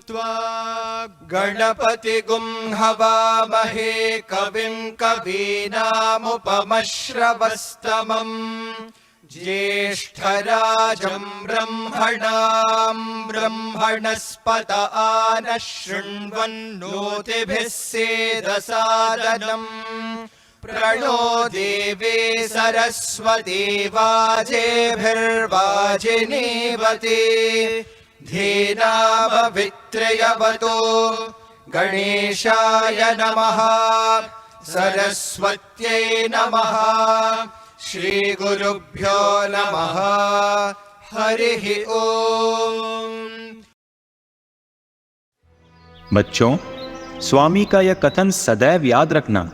त्वा गणपतिगुं हवामहे कविं कवीनामुपमश्रवस्तमम् ज्येष्ठराजं ब्रह्मणां ब्रह्मणस्पत आनः शृण्वन्नोतिभिः सेदसादनम् प्रणो देवे सरस्वती वाजेभिर्वाजिनीवती धीनामवित्रयवतो गणेशाय नमः सरस्वत्यै नमः श्रीगुरुभ्यो नमः हरिः ओम। बच्चों, स्वामी का यह कथन सदैव याद रखना,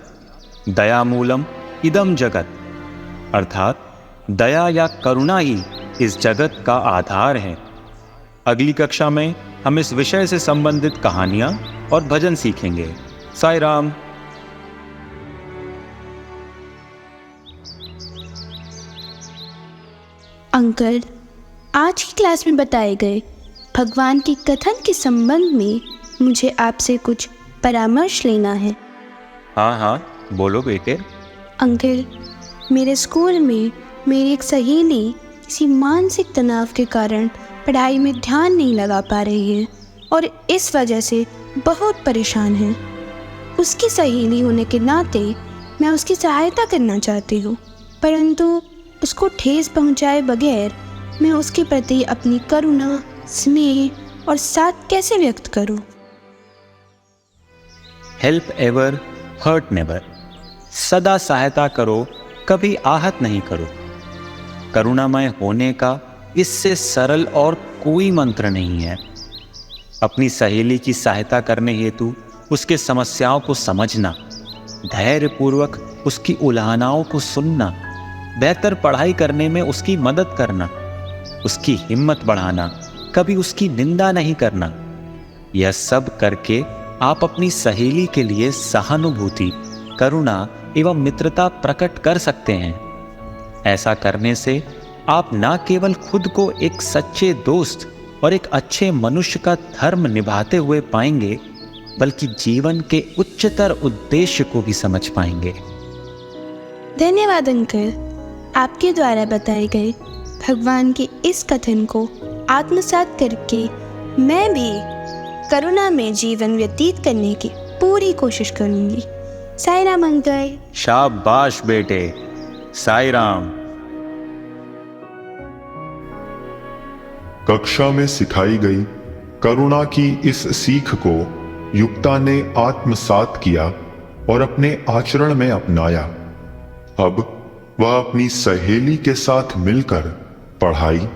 दयामूलम इदम जगत, अर्थात दया या करुणा ही इस जगत का आधार है। अगली कक्षा में हम इस विषय से संबंधित कहानियां और भजन सीखेंगे। साई राम। अंकल, आज की क्लास में बताए गए भगवान के कथन के संबंध में मुझे आपसे कुछ परामर्श लेना है। हाँ हाँ, बोलो बेटे। अंकल, मेरे स्कूल में मेरी एक सहेली किसी मानसिक तनाव के कारण पढ़ाई में ध्यान नहीं लगा पा रही है और इस वजह से बहुत परेशान है। उसकी सहेली होने के नाते मैं उसकी सहायता करना चाहती हूँ, परंतु उसको ठेस पहुँचाए बगैर मैं उसके प्रति अपनी करुणा, स्नेह और साथ कैसे व्यक्त करूँ? Help ever, hurt never. सदा सहायता करो, कभी आहत नहीं करो। करुणामय होने का इससे सरल और कोई मंत्र नहीं है। अपनी सहेली की सहायता करने हेतु उसके समस्याओं को समझना, धैर्यपूर्वक उसकी उल्हानाओं को सुनना, बेहतर पढ़ाई करने में उसकी मदद करना, उसकी हिम्मत बढ़ाना, कभी उसकी निंदा नहीं करना। यह सब करके आप अपनी सहेली के लिए सहानुभूति, करुणा एवं मित्रता प्रकट कर सकते हैं। ऐसा करने से आप न केवल खुद को एक सच्चे दोस्त और एक अच्छे मनुष्य का धर्म निभाते हुए पाएंगे, बल्कि जीवन के उच्चतर उद्देश्य को भी समझ पाएंगे। धन्यवाद अंकल। आपके द्वारा बताए गए भगवान के इस कथन को आत्मसात करके मैं भी करुणा में जीवन व्यतीत करने की पूरी कोशिश करूंगी। साई राम अंकल। शाबाश बेटे, साई राम। कक्षा में सिखाई गई करुणा की इस सीख को युक्ता ने आत्मसात किया और अपने आचरण में अपनाया। अब वह अपनी सहेली के साथ मिलकर पढ़ाई,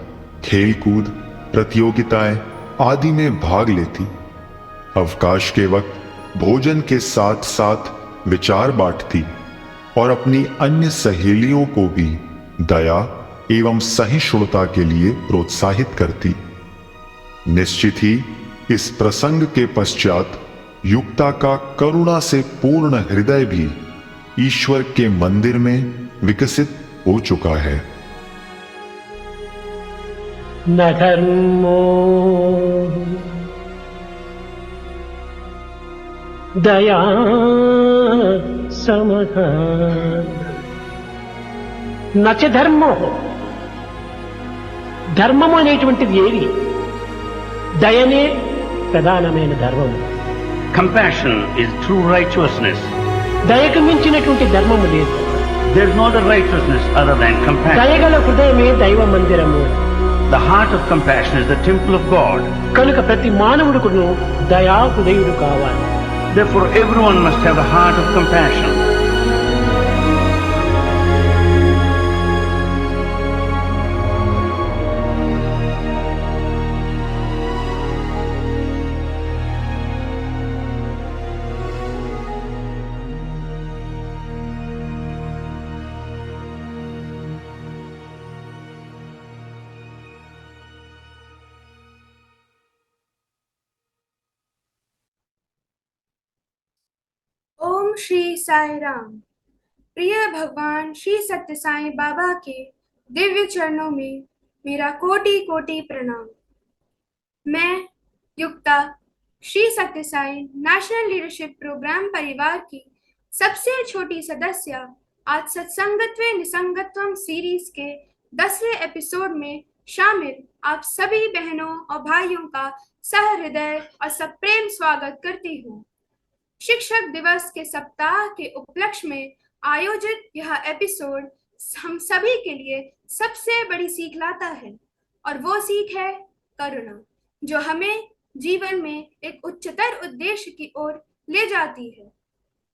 खेलकूद, प्रतियोगिताएं आदि में भाग लेती। अवकाश के वक्त भोजन के साथ साथ विचार बांटती और अपनी अन्य सहेलियों को भी दया एवं सहिष्णुता के लिए प्रोत्साहित करती। निश्चित ही इस प्रसंग के पश्चात युक्ता का करुणा से पूर्ण हृदय भी ईश्वर के मंदिर में विकसित हो चुका है। न धर्मो दया समः నచ ధర్మో ధర్మము అనేటువంటిది ఏది? దయనే ప్రధానమైన ధర్మము. Compassion is true righteousness. దయకు మించినటువంటి ధర్మము లేదు. There is no other righteousness other than compassion. దయగల హృదయమే దైవ మందిరము. The heart of compassion is the temple of God. కనుక ప్రతి మానవుడుకును దయా హృదయుడు కావాలి. Therefore everyone must have a heart of compassion. ओम श्री साई राम। प्रिय भगवान श्री सत्य साई बाबा के दिव्य चरणों में मेरा कोटि कोटि प्रणाम। मैं युक्ता Shri Satya Sai national leadership programme परिवार की सबसे छोटी सदस्य आज सत्संगत्वे निसंगत्वम सीरीज के 10वें एपिसोड में शामिल आप सभी बहनों और भाइयों का सहृदय और सप्रेम स्वागत करती हूँ। शिक्षक दिवस के सप्ताह के उपलक्ष्य में आयोजित यह एपिसोड हम सभी के लिए सबसे बड़ी सीख लाता है, और वो सीख है करुणा, जो हमें जीवन में एक उच्चतर उद्देश्य की ओर ले जाती है।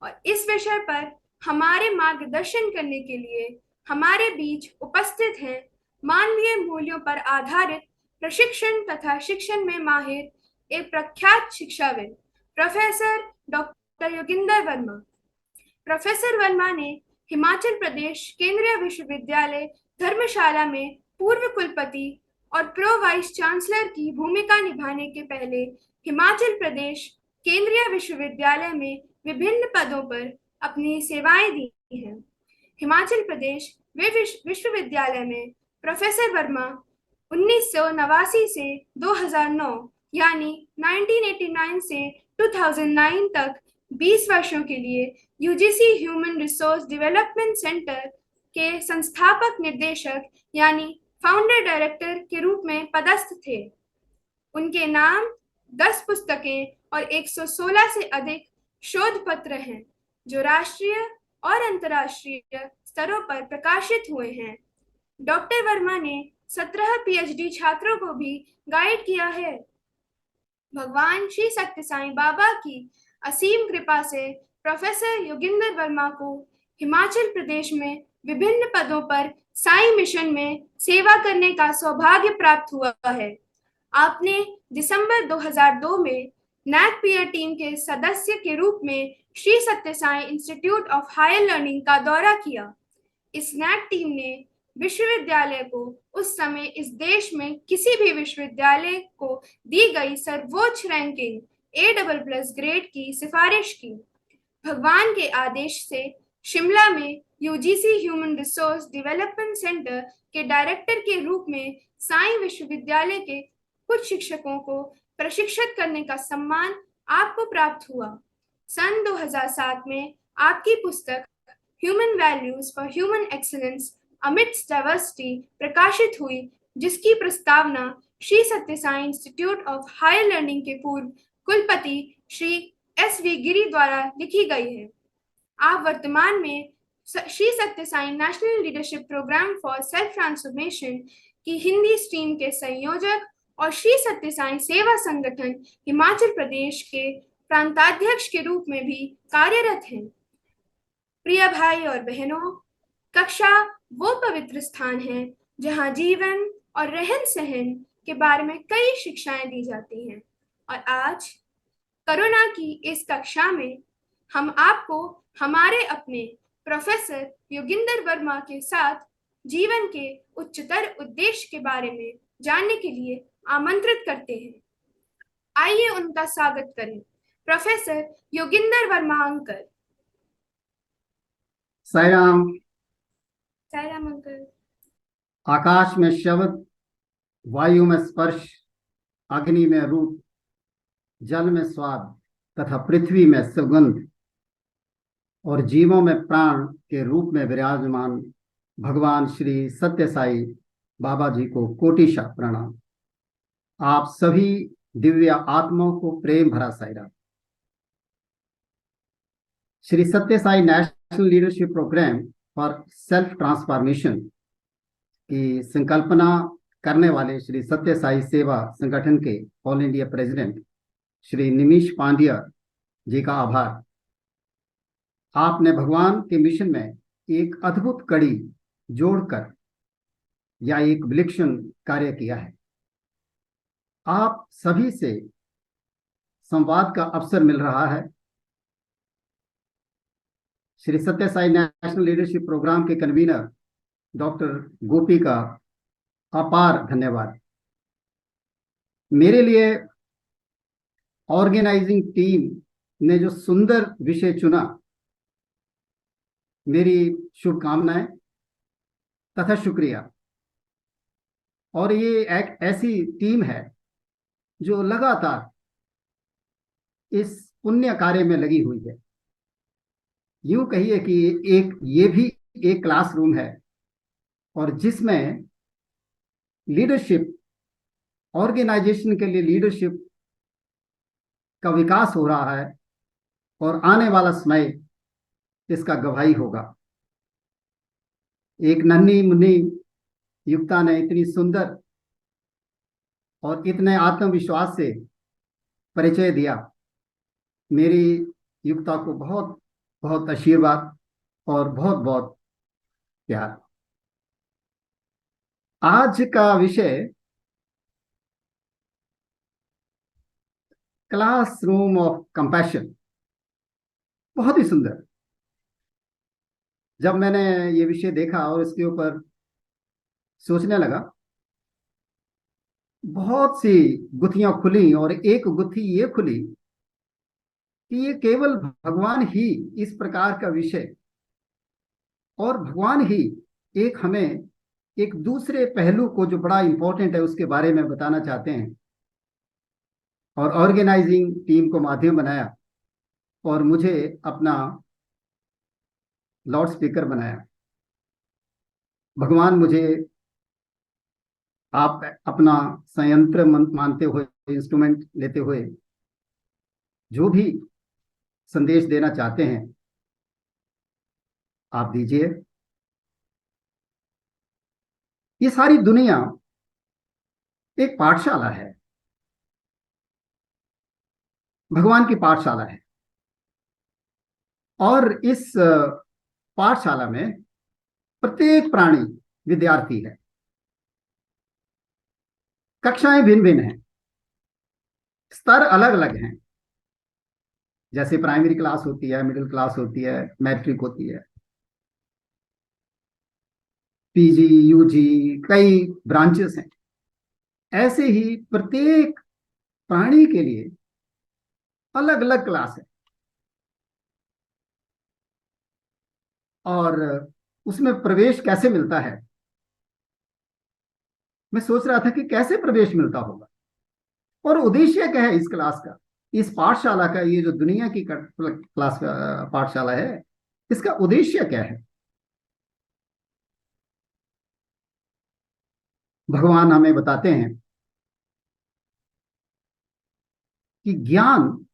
और इस विषय पर हमारे मार्गदर्शन करने के लिए हमारे बीच उपस्थित हैं मानवीय मूल्यों पर आधारित प्रशिक्षण तथा शिक्षण में माहिर एक प्रख्यात शिक्षाविद professor doctor Yoginder Verma. Professor Verma ने हिमाचल प्रदेश केंद्रीय विश्वविद्यालय धर्मशाला में पूर्व कुलपति और प्रो वाइस चांसलर की भूमिका निभाने के पहले हिमाचल प्रदेश केंद्रीय विश्वविद्यालय में विभिन्न पदों पर अपनी सेवाएं दी हैं। हिमाचल प्रदेश विश्वविद्यालय में प्रोफेसर वर्मा 1989 से 2009 यानी 1989 से 2009 तक 20 वर्षों के लिए UGC human resource development centre के संस्थापक निर्देशक यानी फाउंडर डायरेक्टर के रूप में पदस्थ थे। उनके नाम 10 पुस्तकें और 116 से अधिक शोध पत्र हैं, जो राष्ट्रीय और अंतर्राष्ट्रीय स्तरों पर प्रकाशित हुए हैं। डॉक्टर वर्मा ने 17 पीएचडी छात्रों को भी गाइड किया है। भगवान श्री सत्य साईं बाबा की असीम कृपा से प्रोफेसर योगिंदर वर्मा को हिमाचल प्रदेश में विभिन्न पदों पर साई मिशन में सेवा करने का सौभाग्य प्राप्त हुआ है। आपने दिसंबर 2002 में नैक पीयर टीम के सदस्य के रूप में Shri Satya Sai institute of higher learning का दौरा किया। इस नैक टीम ने विश्वविद्यालय को उस समय इस देश में किसी भी विश्वविद्यालय को दी गई सर्वोच्च रैंकिंग A++ ग्रेड की सिफारिश की। भगवान के आदेश से शिमला में UGC human resource development centre के डायरेक्टर के रूप में साई विश्वविद्यालय के कुछ शिक्षकों को प्रशिक्षित करने का सम्मान आपको प्राप्त हुआ। सन 2007 में आपकी पुस्तक human values for human excellence amidst diversity प्रकाशित हुई, जिसकी प्रस्तावना Shri Satya Sai institute of higher learning के पूर्व कुलपति श्री SV गिरी द्वारा लिखी गई है। आप वर्तमान में Shri Satya Sai national leadership programme for self transformation की हिंदी स्ट्रीम के संयोजक और श्री सत्य साई सेवा संगठन हिमाचल प्रदेश के प्रांताध्यक्ष के रूप में भी कार्यरत हैं। प्रिय भाई और बहनों, कक्षा वो पवित्र स्थान है जहाँ जीवन और रहन सहन के बारे में कई शिक्षाएं दी जाती हैं, और आज कोरोना की इस कक्षा में हम आपको हमारे अपने प्रोफेसर योगिंदर वर्मा के साथ जीवन के उच्चतर उद्देश्य के बारे में जानने के लिए आमंत्रित करते हैं। आइए उनका स्वागत करें। Professor Yoginder Verma uncle. Sairam. Sairam uncle. आकाश में शब्द, वायु में स्पर्श, अग्नि में रूप, जल में स्वाद तथा पृथ्वी में सुगंध और जीवों में प्राण के रूप में विराजमान भगवान श्री सत्य साई बाबा जी को कोटिशा प्रणाम। आप सभी दिव्य आत्माओं को प्रेम भरा Sairam. Shri Satya Sai national leadership programme for self transformation की संकल्पना करने वाले श्री सत्य साई सेवा संगठन के all India president Shri Nimish Pandya ji का आभार। आपने भगवान के मिशन में एक अद्भुत कड़ी जोड़कर या एक विलक्षण कार्य किया है। आप सभी से संवाद का अवसर मिल रहा है। Shri Satya Sai national leadership programme के कन्वीनर डॉक्टर गोपी का अपार धन्यवाद। मेरे लिए ऑर्गेनाइजिंग टीम ने जो सुंदर विषय चुना, मेरी शुभकामनाएं तथा शुक्रिया। और ये एक ऐसी टीम है जो लगातार इस पुण्य कार्य में लगी हुई है। यूं कहिए कि ये भी एक क्लासरूम है, और जिसमें लीडरशिप, ऑर्गेनाइजेशन के लिए लीडरशिप का विकास हो रहा है, और आने वाला समय इसका गवाही होगा। एक नन्ही मुन्नी युक्ता ने इतनी सुंदर और इतने आत्मविश्वास से परिचय दिया। मेरी युक्ता को बहुत बहुत आशीर्वाद और बहुत बहुत प्यार। आज का विषय क्लासरूम ऑफ कंपैशन, बहुत ही सुंदर। जब मैंने ये विषय देखा और इसके ऊपर सोचने लगा, बहुत सी गुत्थियां खुली, और एक गुत्थी ये खुली कि ये केवल भगवान ही इस प्रकार का विषय, और भगवान ही एक हमें एक दूसरे पहलू को जो बड़ा इंपॉर्टेंट है उसके बारे में बताना चाहते हैं, और ऑर्गेनाइजिंग टीम को माध्यम बनाया और मुझे अपना लाउड स्पीकर बनाया। भगवान मुझे आप अपना संयंत्र मानते हुए, इंस्ट्रूमेंट लेते हुए जो भी संदेश देना चाहते हैं आप दीजिए। ये सारी दुनिया एक पाठशाला है, भगवान की पाठशाला है, और इस पाठशाला में प्रत्येक प्राणी विद्यार्थी है। कक्षाएं भिन्न भिन्न हैं, स्तर अलग अलग हैं। जैसे प्राइमरी क्लास होती है, मिडिल क्लास होती है, मैट्रिक होती है, पीजी, यूजी, कई ब्रांचेस हैं। ऐसे ही प्रत्येक प्राणी के लिए अलग अलग क्लास है, और उसमें प्रवेश कैसे मिलता है। मैं सोच रहा था कि कैसे प्रवेश मिलता होगा, और उद्देश्य क्या है इस क्लास का, इस पाठशाला का। ये जो दुनिया की क्लास पाठशाला है, इसका उद्देश्य क्या है। भगवान हमें बताते हैं कि ज्ञान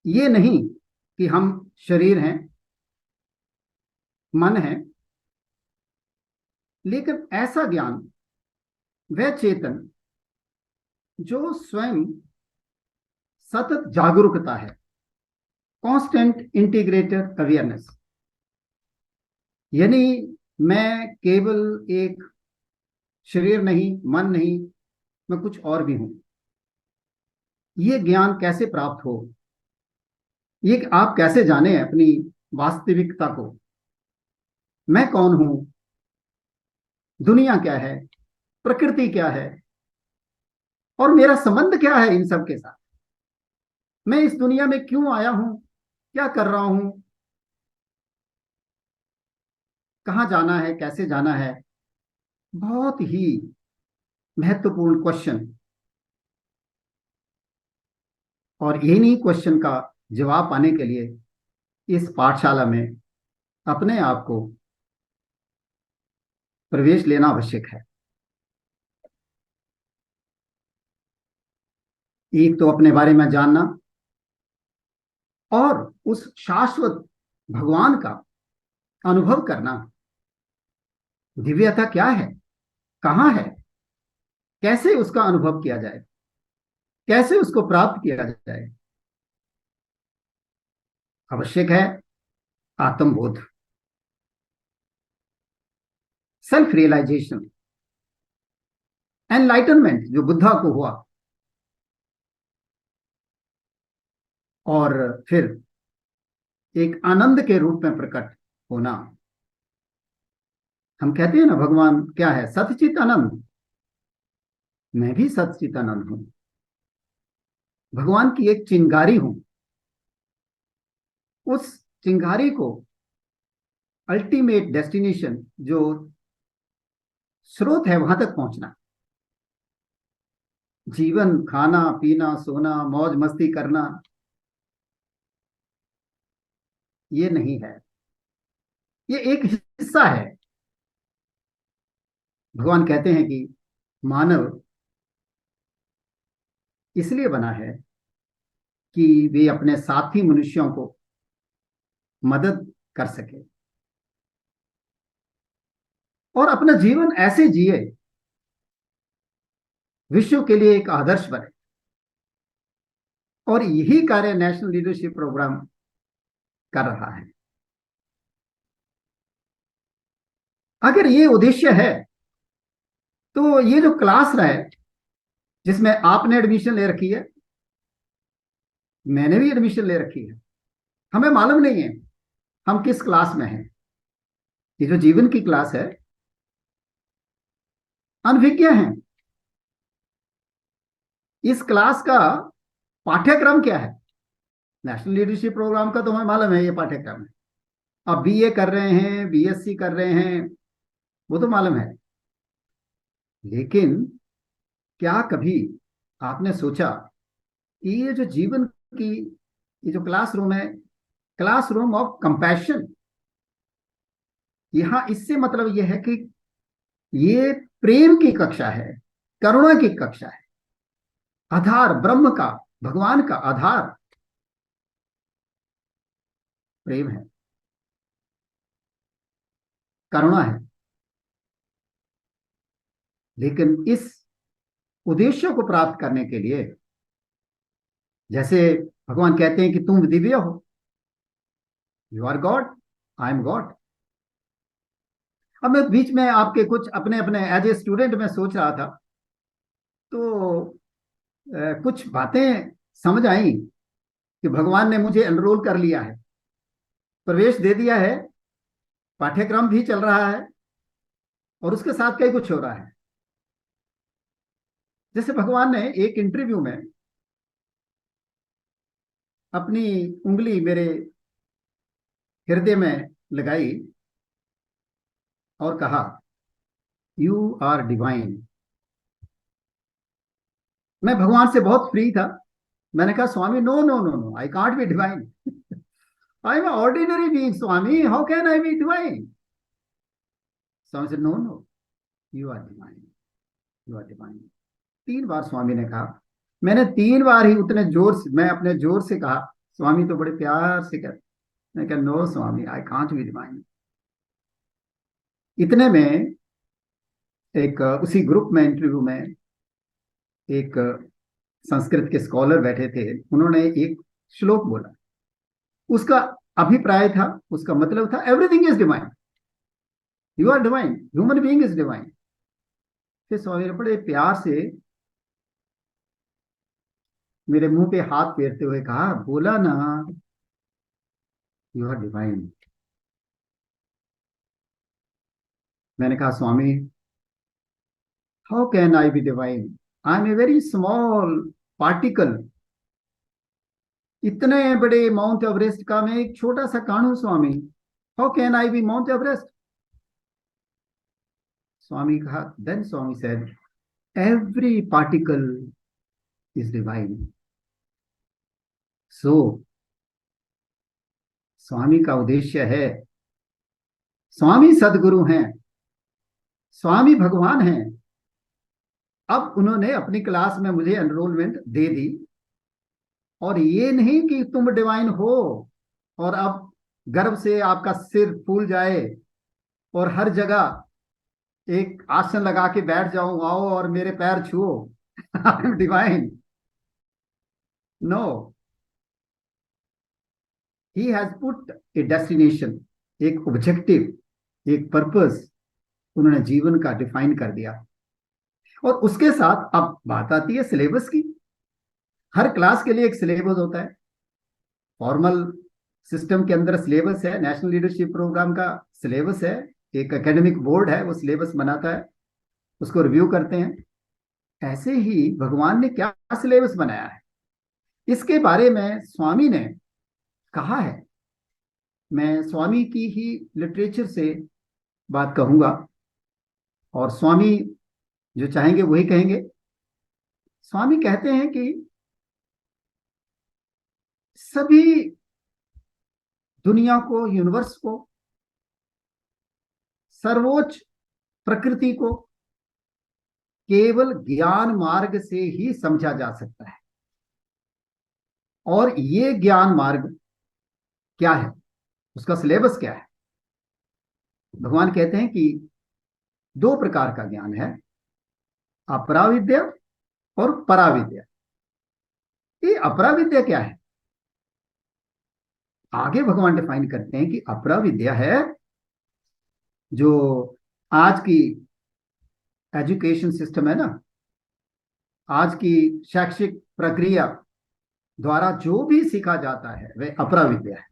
ये नहीं कि हम शरीर हैं, मन है, लेकिन ऐसा ज्ञान, वह चेतन जो स्वयं सतत जागरूकता है, कांस्टेंट इंटीग्रेटेड अवेयरनेस। यानी मैं केवल एक शरीर नहीं, मन नहीं, मैं कुछ और भी हूं। ये ज्ञान कैसे प्राप्त हो, ये आप कैसे जाने अपनी वास्तविकता को। मैं कौन हूं, दुनिया क्या है, प्रकृति क्या है, और मेरा संबंध क्या है इन सब के साथ। मैं इस दुनिया में क्यों आया हूं, क्या कर रहा हूं, कहां जाना है, कैसे जाना है। बहुत ही महत्वपूर्ण क्वेश्चन, और इन्हीं क्वेश्चन का जवाब पाने के लिए इस पाठशाला में अपने आप को प्रवेश लेना आवश्यक है। एक तो अपने बारे में जानना, और उस शाश्वत भगवान का अनुभव करना। दिव्यता क्या है, कहां है, कैसे उसका अनुभव किया जाए, कैसे उसको प्राप्त किया जाए। आवश्यक है आत्मबोध, सेल्फ रियलाइजेशन, एनलाइटनमेंट जो बुद्धा को हुआ, और फिर एक आनंद के रूप में प्रकट होना। हम कहते हैं ना, भगवान क्या है, सतचित आनंद। मैं भी सतचित आनंद हूं, भगवान की एक चिंगारी हूं। उस चिंगारी को अल्टीमेट डेस्टिनेशन जो स्रोत है, वहां तक पहुंचना। जीवन खाना पीना सोना मौज मस्ती करना ये नहीं है, ये एक हिस्सा है। भगवान कहते हैं कि मानव इसलिए बना है कि वे अपने साथी मनुष्यों को मदद कर सके और अपना जीवन ऐसे जिए, विश्व के लिए एक आदर्श बने। और यही कार्य नेशनल लीडरशिप प्रोग्राम कर रहा है। अगर ये उद्देश्य है तो ये जो क्लास रहा है जिसमें आपने एडमिशन ले रखी है, मैंने भी एडमिशन ले रखी है, हमें मालूम नहीं है हम किस क्लास में हैं। ये जो जीवन की क्लास है, अनभिज्ञ है। इस क्लास का पाठ्यक्रम क्या है? नेशनल लीडरशिप प्रोग्राम का तो हमें मालूम है ये पाठ्यक्रम है। आप बीए कर रहे हैं, बीएससी कर रहे हैं, वो तो मालूम है। लेकिन क्या कभी आपने सोचा कि ये जो जीवन की ये जो क्लासरूम है, क्लासरूम ऑफ कंपैशन, यहां इससे मतलब यह है कि ये प्रेम की कक्षा है, करुणा की कक्षा है। आधार ब्रह्म का, भगवान का आधार प्रेम है, करुणा है। लेकिन इस उद्देश्य को प्राप्त करने के लिए, जैसे भगवान कहते हैं कि तुम दिव्य हो, you are God, I am God. अब मैं बीच में आपके कुछ अपने अपने एज ए स्टूडेंट में सोच रहा था, तो कुछ बातें समझ आई कि भगवान ने मुझे एनरोल कर लिया है, प्रवेश दे दिया है, पाठ्यक्रम भी चल रहा है और उसके साथ कई कुछ हो रहा है। जैसे भगवान ने एक इंटरव्यू में अपनी उंगली मेरे हृदय में लगाई और कहा, यू आर डिवाइन। मैं भगवान से बहुत फ्री था। मैंने कहा, Swami no no no no, I can't be divine, I am ordinary being Swami, how can I be divine? Swami say, no no, you are divine, you are divine. 3 बार स्वामी ने कहा। मैंने 3 बार ही उतने जोर से, मैं अपने जोर से कहा, स्वामी तो बड़े प्यार से कहते। मैं कहा, no Swami, I can't be divine. इतने में एक उसी ग्रुप में इंटरव्यू में एक संस्कृत के स्कॉलर बैठे थे, उन्होंने एक श्लोक बोला। उसका अभिप्राय था, उसका मतलब था, everything is divine, you are divine, human being is divine. फिर स्वामी ने बड़े प्यार से मेरे मुंह पे हाथ फेरते हुए कहा, बोला ना, यू आर डिवाइन। मैंने कहा, Swami, how can I be divine? I am a very small particle. इतने बड़े माउंट एवरेस्ट का मैं एक छोटा सा कण हूं Swami, how can I be mount Everest? Swami कहा, then Swami said, every particle is divine. So Swami का उद्देश्य है, स्वामी सदगुरु हैं, स्वामी भगवान हैं। अब उन्होंने अपनी क्लास में मुझे एनरोलमेंट दे दी, और ये नहीं कि तुम डिवाइन हो और अब गर्व से आपका सिर फूल जाए और हर जगह एक आसन लगा के बैठ जाऊं, आओ और मेरे पैर छुओ, I am divine. No, he has put a destination, एक ऑब्जेक्टिव, एक पर्पस उन्होंने जीवन का डिफाइन कर दिया। और उसके साथ अब बात आती है सिलेबस की। हर क्लास के लिए एक सिलेबस होता है। फॉर्मल सिस्टम के अंदर सिलेबस है, नेशनल लीडरशिप प्रोग्राम का सिलेबस है, एक एकेडमिक बोर्ड है, वो सिलेबस बनाता है, उसको रिव्यू करते हैं। ऐसे ही भगवान ने क्या सिलेबस बनाया है, इसके बारे में स्वामी ने कहा है। मैं स्वामी की ही लिटरेचर से बात कहूंगा और स्वामी जो चाहेंगे वही कहेंगे। स्वामी कहते हैं कि सभी दुनिया को, यूनिवर्स को, सर्वोच्च प्रकृति को केवल ज्ञान मार्ग से ही समझा जा सकता है। और ये ज्ञान मार्ग क्या है, उसका सिलेबस क्या है? भगवान कहते हैं कि दो प्रकार का ज्ञान है, अपराविद्या और पराविद्या। ये अपराविद्या क्या है? आगे भगवान डिफाइन करते हैं कि अपराविद्या है जो आज की एजुकेशन सिस्टम है ना, आज की शैक्षिक प्रक्रिया द्वारा जो भी सीखा जाता है वह अपराविद्या है।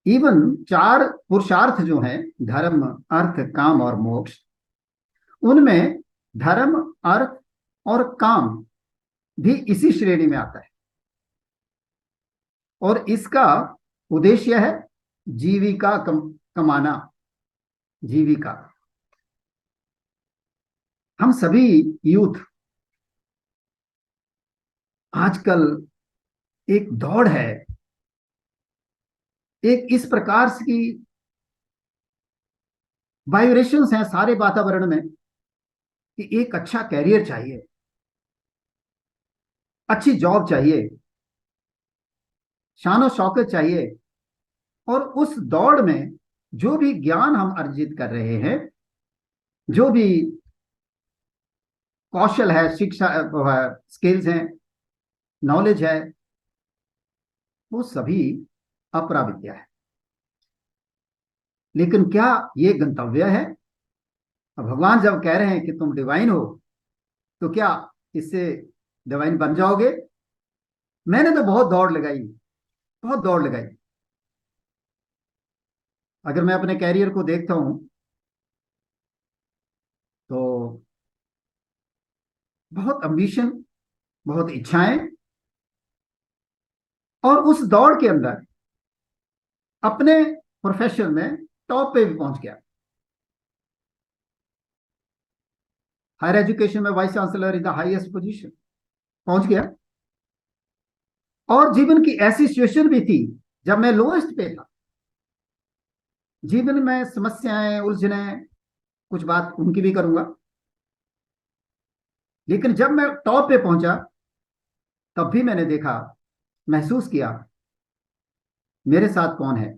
इवन 4 पुरुषार्थ जो हैं, धर्म, अर्थ, काम और मोक्ष, उनमें धर्म, अर्थ और काम भी इसी श्रेणी में आता है। और इसका उद्देश्य है जीविका कमाना, जीविका। हम सभी यूथ आजकल एक दौड़ है, एक इस प्रकार की वाइब्रेशंस हैं सारे वातावरण में कि एक अच्छा कैरियर चाहिए, अच्छी जॉब चाहिए, शानो शौकत चाहिए। और उस दौड़ में जो भी ज्ञान हम अर्जित कर रहे हैं, जो भी कौशल है, शिक्षा, स्किल्स हैं, नॉलेज है, वो सभी अपराविद्या है। लेकिन क्या ये गंतव्य है? अब भगवान जब कह रहे हैं कि तुम डिवाइन हो, तो क्या इससे डिवाइन बन जाओगे? मैंने तो बहुत दौड़ लगाई, बहुत दौड़ लगाई। अगर मैं अपने कैरियर को देखता हूं तो बहुत एम्बिशन, बहुत इच्छाएं, और उस दौड़ के अंदर अपने प्रोफेशन में टॉप पे भी पहुंच गया। हायर एजुकेशन में vice chancellor in the highest position पहुंच गया। और जीवन की ऐसी सिचुएशन भी थी जब मैं लोएस्ट पे था, जीवन में समस्याएं, उलझने, कुछ बात उनकी भी करूंगा। लेकिन जब मैं टॉप पे पहुंचा तब भी मैंने देखा, महसूस किया मेरे साथ कौन है,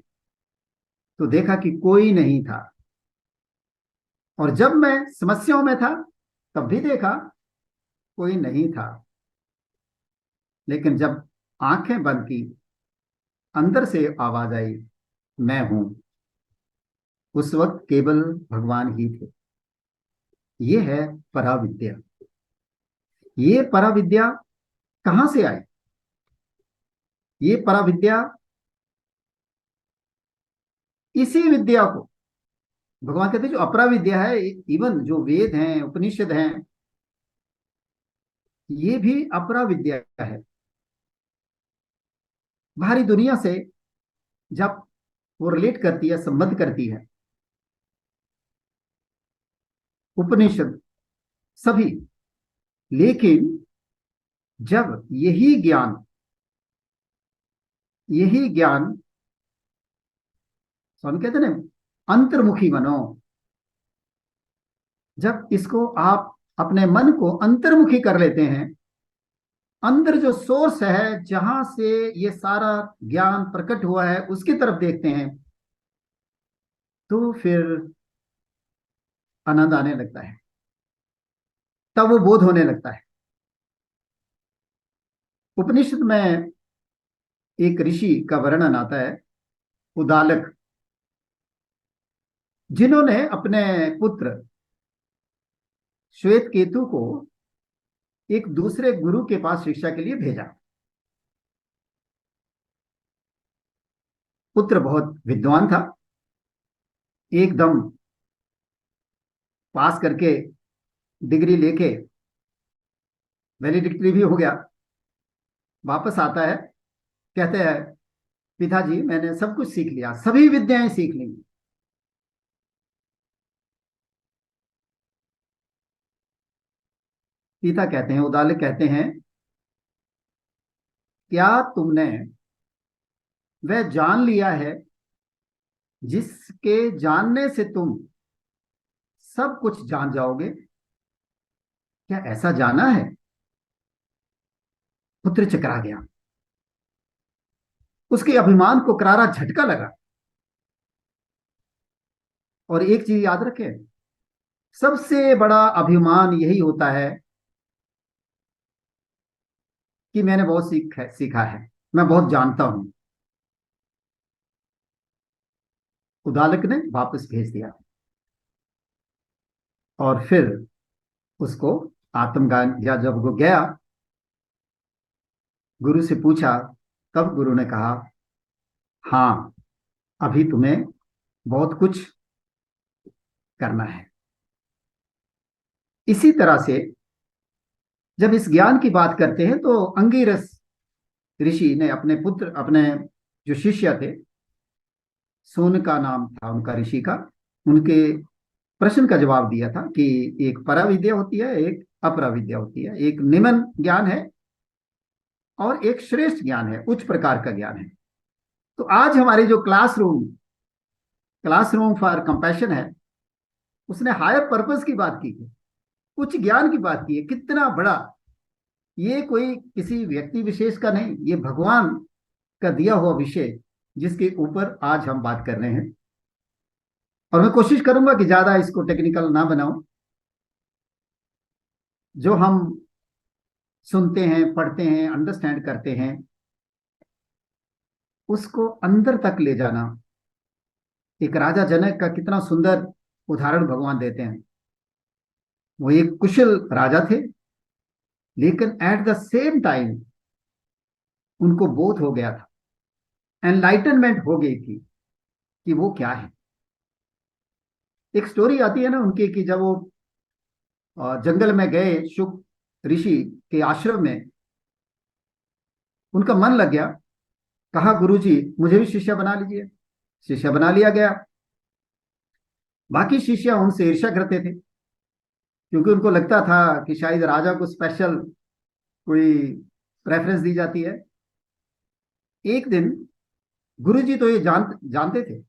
तो देखा कि कोई नहीं था। और जब मैं समस्याओं में था तब भी देखा कोई नहीं था। लेकिन जब आंखें बंद की, अंदर से आवाज आई, मैं हूं, उस वक्त केवल भगवान ही थे। ये है पराविद्या। ये पराविद्या कहां से आई? ये पराविद्या, इसी विद्या को भगवान कहते हैं जो अपराविद्या है, इवन जो वेद हैं, उपनिषद हैं, ये भी अपराविद्या है। बाहरी दुनिया से जब वो रिलेट करती है, संबंध करती है, उपनिषद सभी, लेकिन जब यही ज्ञान स्वामी कहते हैं ना, अंतर्मुखी बनो। जब इसको आप अपने मन को अंतर्मुखी कर लेते हैं, अंदर जो सोर्स है जहां से ये सारा ज्ञान प्रकट हुआ है उसकी तरफ देखते हैं, तो फिर आनंद आने लगता है, तब वो बोध होने लगता है। उपनिषद में एक ऋषि का वर्णन आता है, उदालक, जिन्होंने अपने पुत्र श्वेत केतु को एक दूसरे गुरु के पास शिक्षा के लिए भेजा। पुत्र बहुत विद्वान था, एकदम पास करके डिग्री लेके वैलिडिक्टरी भी हो गया। वापस आता है, कहते हैं पिताजी मैंने सब कुछ सीख लिया, सभी विद्याएं सीख ली। पिता कहते हैं, उदालक कहते हैं, क्या तुमने वह जान लिया है जिसके जानने से तुम सब कुछ जान जाओगे? क्या ऐसा जाना है? पुत्र चकरा गया, उसके अभिमान को करारा झटका लगा। और एक चीज याद रखें, सबसे बड़ा अभिमान यही होता है कि मैंने बहुत सीखा है, मैं बहुत जानता हूं। उदालक ने वापस भेज दिया और फिर उसको आत्मज्ञान, या जब वो गया गुरु से पूछा, तब गुरु ने कहा, हाँ अभी तुम्हें बहुत कुछ करना है। इसी तरह से जब इस ज्ञान की बात करते हैं तो अंगिरस ऋषि ने अपने पुत्र, अपने जो शिष्य थे, सोन का नाम था उनका ऋषि का, उनके प्रश्न का जवाब दिया था कि एक पराविद्या होती है, एक अपराविद्या होती है, एक निम्न ज्ञान है और एक श्रेष्ठ ज्ञान है, उच्च प्रकार का ज्ञान है। तो आज हमारी जो क्लासरूम फॉर कंपैशन है, उसने हायर पर्पस की बात की है, उच्च ज्ञान की बात की है। कितना बड़ा, ये कोई किसी व्यक्ति विशेष का नहीं, ये भगवान का दिया हुआ विषय जिसके ऊपर आज हम बात कर रहे हैं। और मैं कोशिश करूंगा कि ज्यादा इसको टेक्निकल ना बनाऊं। जो हम सुनते हैं, पढ़ते हैं, अंडरस्टैंड करते हैं, उसको अंदर तक ले जाना। एक राजा जनक का कितना सुंदर उदाहरण भगवान देते हैं। वो एक कुशल राजा थे, लेकिन एट द सेम टाइम उनको बोध हो गया था, एनलाइटनमेंट हो गई थी कि वो क्या है। एक स्टोरी आती है ना उनकी कि जब वो जंगल में गए शुक ऋषि के आश्रम में, उनका मन लग गया, कहा गुरुजी मुझे भी शिष्य बना लीजिए। शिष्य बना लिया गया। बाकी शिष्य उनसे ईर्ष्या करते थे, क्योंकि उनको लगता था कि शायद राजा को स्पेशल कोई प्रेफरेंस दी जाती है। एक दिन गुरुजी तो ये जानते थे,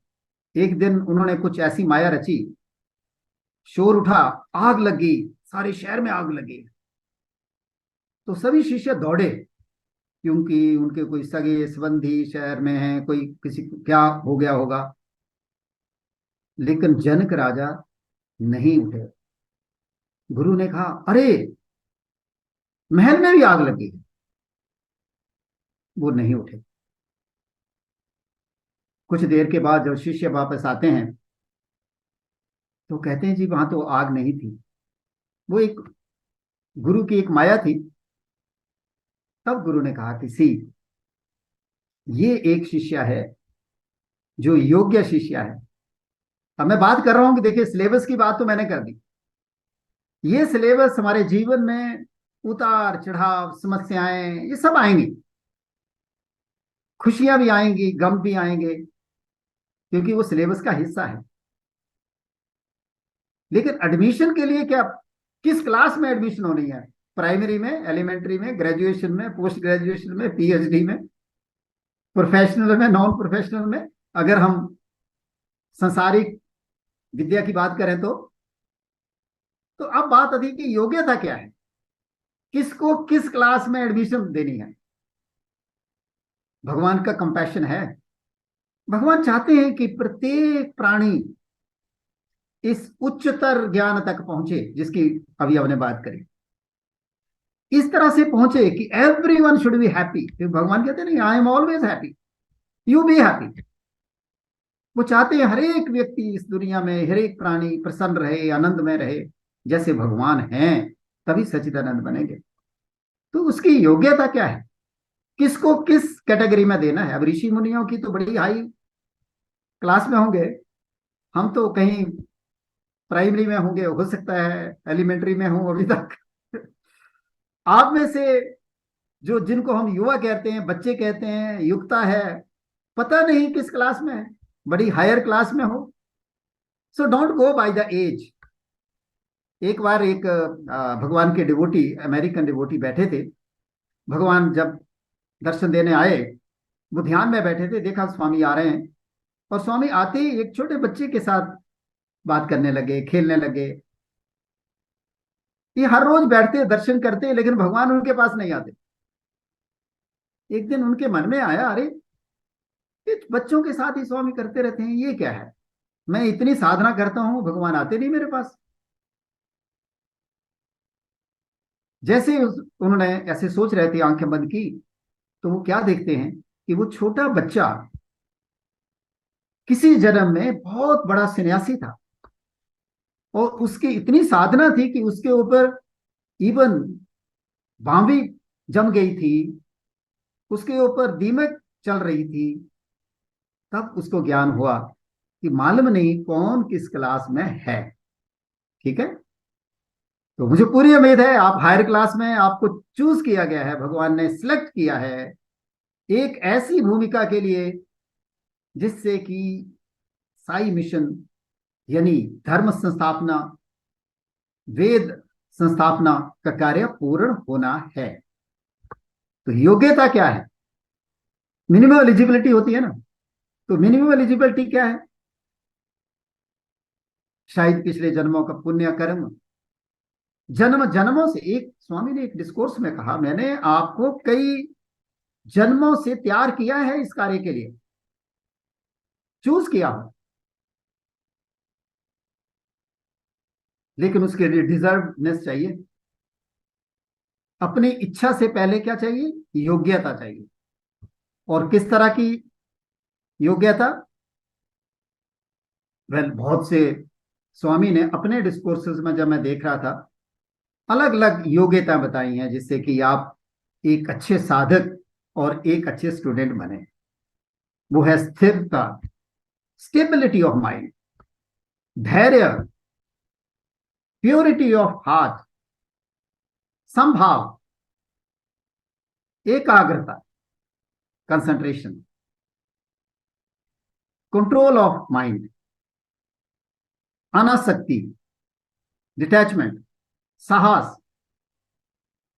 एक दिन उन्होंने कुछ ऐसी माया रची, शोर उठा, आग लगी, सारे शहर में आग लगी। तो सभी शिष्य दौड़े, क्योंकि उनके कोई सगे संबंधी शहर में हैं, कोई किसी को क्या हो गया होगा। लेकिन जनक राजा नहीं उठे। गुरु ने कहा, अरे महल में भी आग लगी। वो नहीं उठे। कुछ देर के बाद जब शिष्य वापस आते हैं तो कहते हैं, जी वहां तो आग नहीं थी, वो एक गुरु की एक माया थी। तब गुरु ने कहा कि ये एक शिष्य है जो योग्य शिष्य है। अब मैं बात कर रहा हूं कि देखिए, सिलेबस की बात तो मैंने कर दी। ये सिलेबस हमारे जीवन में उतार चढ़ाव, समस्याएं, ये सब आएंगी, खुशियां भी आएंगी, गम भी आएंगे, क्योंकि वो सिलेबस का हिस्सा है। लेकिन एडमिशन के लिए क्या, किस क्लास में एडमिशन होनी है? प्राइमरी में, एलिमेंट्री में, ग्रेजुएशन में, पोस्ट ग्रेजुएशन में, पीएचडी में, प्रोफेशनल में, नॉन प्रोफेशनल में? अगर हम संसारिक विद्या की बात करें तो अब बात आती है कि योग्यता क्या है, किसको किस क्लास में एडमिशन देनी है। भगवान का कंपैशन है। भगवान चाहते हैं कि प्रत्येक प्राणी इस उच्चतर ज्ञान तक पहुंचे, जिसकी अभी हमने बात करी। इस तरह से पहुंचे कि एवरीवन शुड बी हैप्पी। भगवान कहते हैं नहीं, I am always happy, you be happy. वो चाहते हैं हर एक व्यक्ति इस दुनिया में, हर एक प्राणी प्रसन्न रहे, आनंद में रहे, जैसे भगवान हैं, तभी सच्चिदानंद बनेंगे। तो उसकी योग्यता क्या है, किसको किस कैटेगरी में देना है? अब ऋषि मुनियों की तो बड़ी हाई क्लास में होंगे, हम तो कहीं प्राइमरी में होंगे, हो सकता है एलिमेंट्री में हो अभी तक। आप में से जो, जिनको हम युवा कहते हैं, बच्चे कहते हैं, युक्ता है, पता नहीं किस क्लास में है, बड़ी हायर क्लास में हो। So don't go by the age. एक बार एक भगवान के डिवोटी, अमेरिकन डिवोटी बैठे थे। भगवान जब दर्शन देने आए, वो ध्यान में बैठे थे, देखा स्वामी आ रहे हैं, और स्वामी आते ही एक छोटे बच्चे के साथ बात करने लगे, खेलने लगे। ये हर रोज बैठते दर्शन करते, लेकिन भगवान उनके पास नहीं आते। एक दिन उनके मन में आया, अरे ये बच्चों के साथ ही स्वामी करते रहते हैं, ये क्या है? मैं इतनी साधना करता हूं, भगवान आते नहीं मेरे पास। जैसे उन्होंने ऐसे सोच रहे थे, आंखें बंद की, तो वो क्या देखते हैं कि वो छोटा बच्चा किसी जन्म में बहुत बड़ा सन्यासी था, और उसकी इतनी साधना थी कि उसके ऊपर इवन बांवी जम गई थी, उसके ऊपर दीमक चल रही थी। तब उसको ज्ञान हुआ कि मालूम नहीं कौन किस क्लास में है। ठीक है, तो मुझे पूरी उम्मीद है आप हायर क्लास में, आपको चूज किया गया है, भगवान ने सिलेक्ट किया है एक ऐसी भूमिका के लिए जिससे कि साई मिशन यानी धर्म संस्थापना, वेद संस्थापना का कार्य पूर्ण होना है। तो योग्यता क्या है? मिनिमम एलिजिबिलिटी होती है ना, तो मिनिमम एलिजिबिलिटी क्या है? शायद पिछले जन्मों का पुण्य कर्म, जन्म जन्मों से। एक स्वामी ने एक डिस्कोर्स में कहा, मैंने आपको कई जन्मों से तैयार किया है इस कार्य के लिए, चूज किया हो, लेकिन उसके लिए डिजर्वनेस चाहिए। अपनी इच्छा से पहले क्या चाहिए? योग्यता चाहिए। और किस तरह की योग्यता? बहुत से स्वामी ने अपने डिस्कोर्सेस में, जब मैं देख रहा था, अलग अलग योग्यता बताई हैं जिससे कि आप एक अच्छे साधक और एक अच्छे स्टूडेंट बने। वो है स्थिरता, स्टेबिलिटी ऑफ माइंड, धैर्य, प्योरिटी ऑफ हार्ट, संभाव, एकाग्रता, concentration, control of mind, Anasakti, detachment, साहस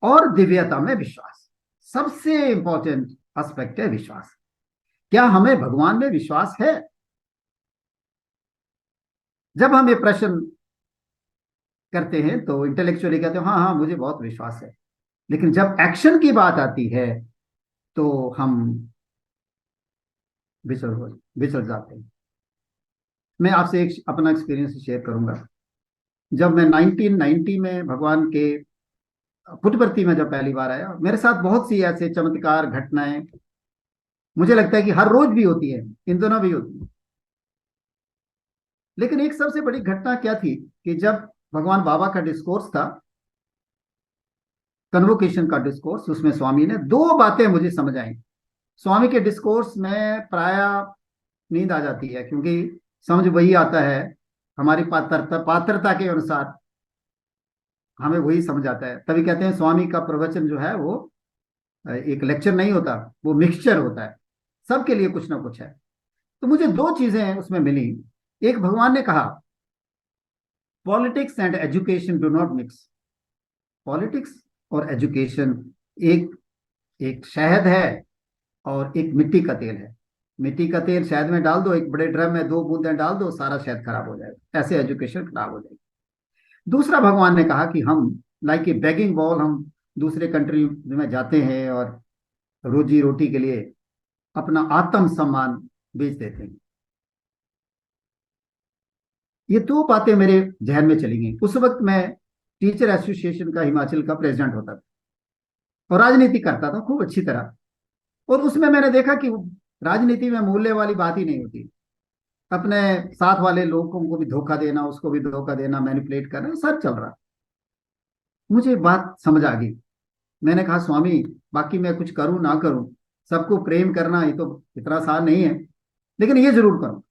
और दिव्यता में विश्वास। सबसे इंपॉर्टेंट एस्पेक्ट है विश्वास। क्या हमें भगवान में विश्वास है? जब हम ये प्रश्न करते हैं तो इंटेलेक्चुअली कहते हैं हाँ हाँ मुझे बहुत विश्वास है, लेकिन जब एक्शन की बात आती है तो हम विचल जाते हैं। मैं आपसे एक अपना एक्सपीरियंस शेयर करूंगा। जब मैं 1990 में भगवान के पुट्टपर्थी में जब पहली बार आया, मेरे साथ बहुत सी ऐसे चमत्कार घटनाएं, मुझे लगता है कि हर रोज भी होती है, इन दोनों भी होती है। लेकिन एक सबसे बड़ी घटना क्या थी कि जब भगवान बाबा का डिस्कोर्स था, कन्वोकेशन का डिस्कोर्स, उसमें स्वामी ने दो बातें मुझे समझ आई। स्वामी के डिस्कोर्स में प्राय नींद आ जाती है, क्योंकि समझ वही आता है हमारी पात्रता के अनुसार, हमें वही समझ आता है। तभी कहते हैं स्वामी का प्रवचन जो है वो एक लेक्चर नहीं होता, वो मिक्सचर होता है, सबके लिए कुछ ना कुछ है। तो मुझे दो चीजें उसमें मिली। एक, भगवान ने कहा politics and education do not mix. Politics और एजुकेशन एक शहद है और एक मिट्टी का तेल है। मिट्टी का तेल शहद में डाल दो, एक बड़े ड्रम में 2 बूंदें डाल दो, सारा शहद खराब हो जाएगा। ऐसे एजुकेशन खराब हो जाएगी। दूसरा, भगवान ने कहा कि हम लाइक ए बेगिंग बॉल, हम दूसरे कंट्री में जाते हैं और रोजी रोटी के लिए अपना आत्म सम्मान बेच देते हैं। ये दो बातें मेरे जहन में चली गई। उस वक्त मैं टीचर एसोसिएशन का हिमाचल का प्रेसिडेंट होता था और राजनीति करता था खूब अच्छी तरह। और उसमें मैंने देखा कि राजनीति में मूल्य वाली बात ही नहीं होती। अपने साथ वाले लोगों को भी धोखा देना, उसको भी धोखा देना, मैनिपुलेट करना, सब चल रहा। मुझे बात समझ आ गई। मैंने कहा स्वामी, बाकी मैं कुछ करूं ना करूं, सबको प्रेम करना ये तो इतना आसान नहीं है, लेकिन ये जरूर करूं।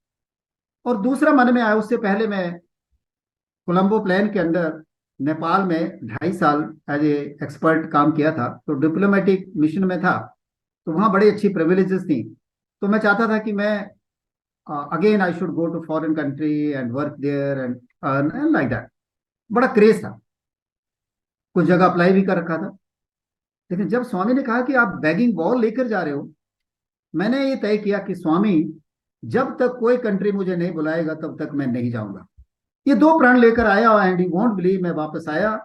और दूसरा मन में आया, उससे पहले मैं कोलंबो प्लान के अंदर नेपाल में 2.5 साल एज ए एक्सपर्ट काम किया था, तो डिप्लोमेटिक मिशन में था, तो वहाँ बड़ी अच्छी प्रिविलेजेस थी। तो मैं चाहता था कि मैं again I should go to foreign country and work there and like that. बड़ा क्रेज था, कुछ जगह अप्लाई भी कर रखा था। लेकिन जब स्वामी ने कहा कि आप बैगिंग बॉल लेकर जा रहे हो, मैंने ये तय किया कि स्वामी, जब तक कोई कंट्री मुझे नहीं बुलाएगा तब तक मैं नहीं जाऊंगा। ये 2 प्रण लेकर आया एंड यू वोंट बिलीव, मैं वापस आया,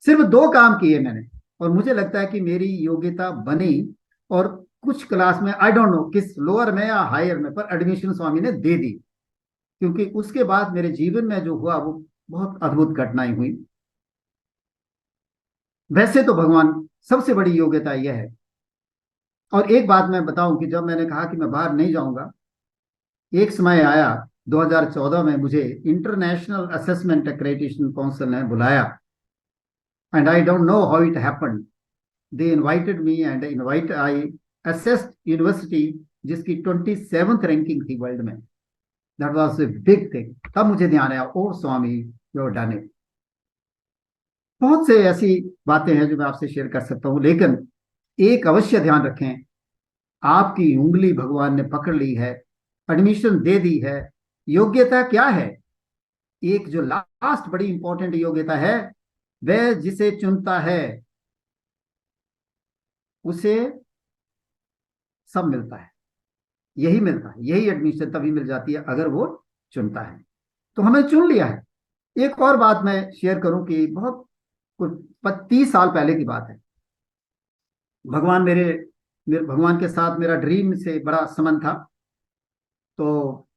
सिर्फ 2 काम किए मैंने, और मुझे लगता है कि मेरी योग्यता बनी। और कुछ क्लास में, आई डोंट नो किस लोअर में या हायर में, पर एडमिशन स्वामी ने दे दी। क्योंकि उसके बाद मेरे जीवन में जो हुआ वो बहुत अद्भुत घटनाएं हुई। वैसे तो भगवान, सबसे बड़ी योग्यता यह है। और एक बात मैं बताऊं कि जब मैंने कहा कि मैं बाहर नहीं जाऊंगा, एक समय आया 2014 में, मुझे इंटरनेशनल असेसमेंट एक्रेडिटेशन काउंसिल ने बुलाया, and I don't know how it happened. They invited me and I assessed university जिसकी 27th रैंकिंग थी वर्ल्ड में। That was a big thing. तब मुझे ध्यान आया, ओ स्वामी, यू हैव डन इट। बहुत से ऐसी बातें हैं जो मैं आपसे शेयर कर सकता हूं, लेकिन एक अवश्य ध्यान रखें, आपकी उंगली भगवान ने पकड़ ली है, एडमिशन दे दी है। योग्यता क्या है? एक जो लास्ट बड़ी इंपॉर्टेंट योग्यता है, वह जिसे चुनता है उसे सब मिलता है। यही मिलता है, यही एडमिशन तभी मिल जाती है अगर वो चुनता है। तो हमें चुन लिया है। एक और बात मैं शेयर करूं कि बहुत कुछ 30 साल पहले की बात है। भगवान भगवान के साथ मेरा ड्रीम से बड़ा संबंध था। तो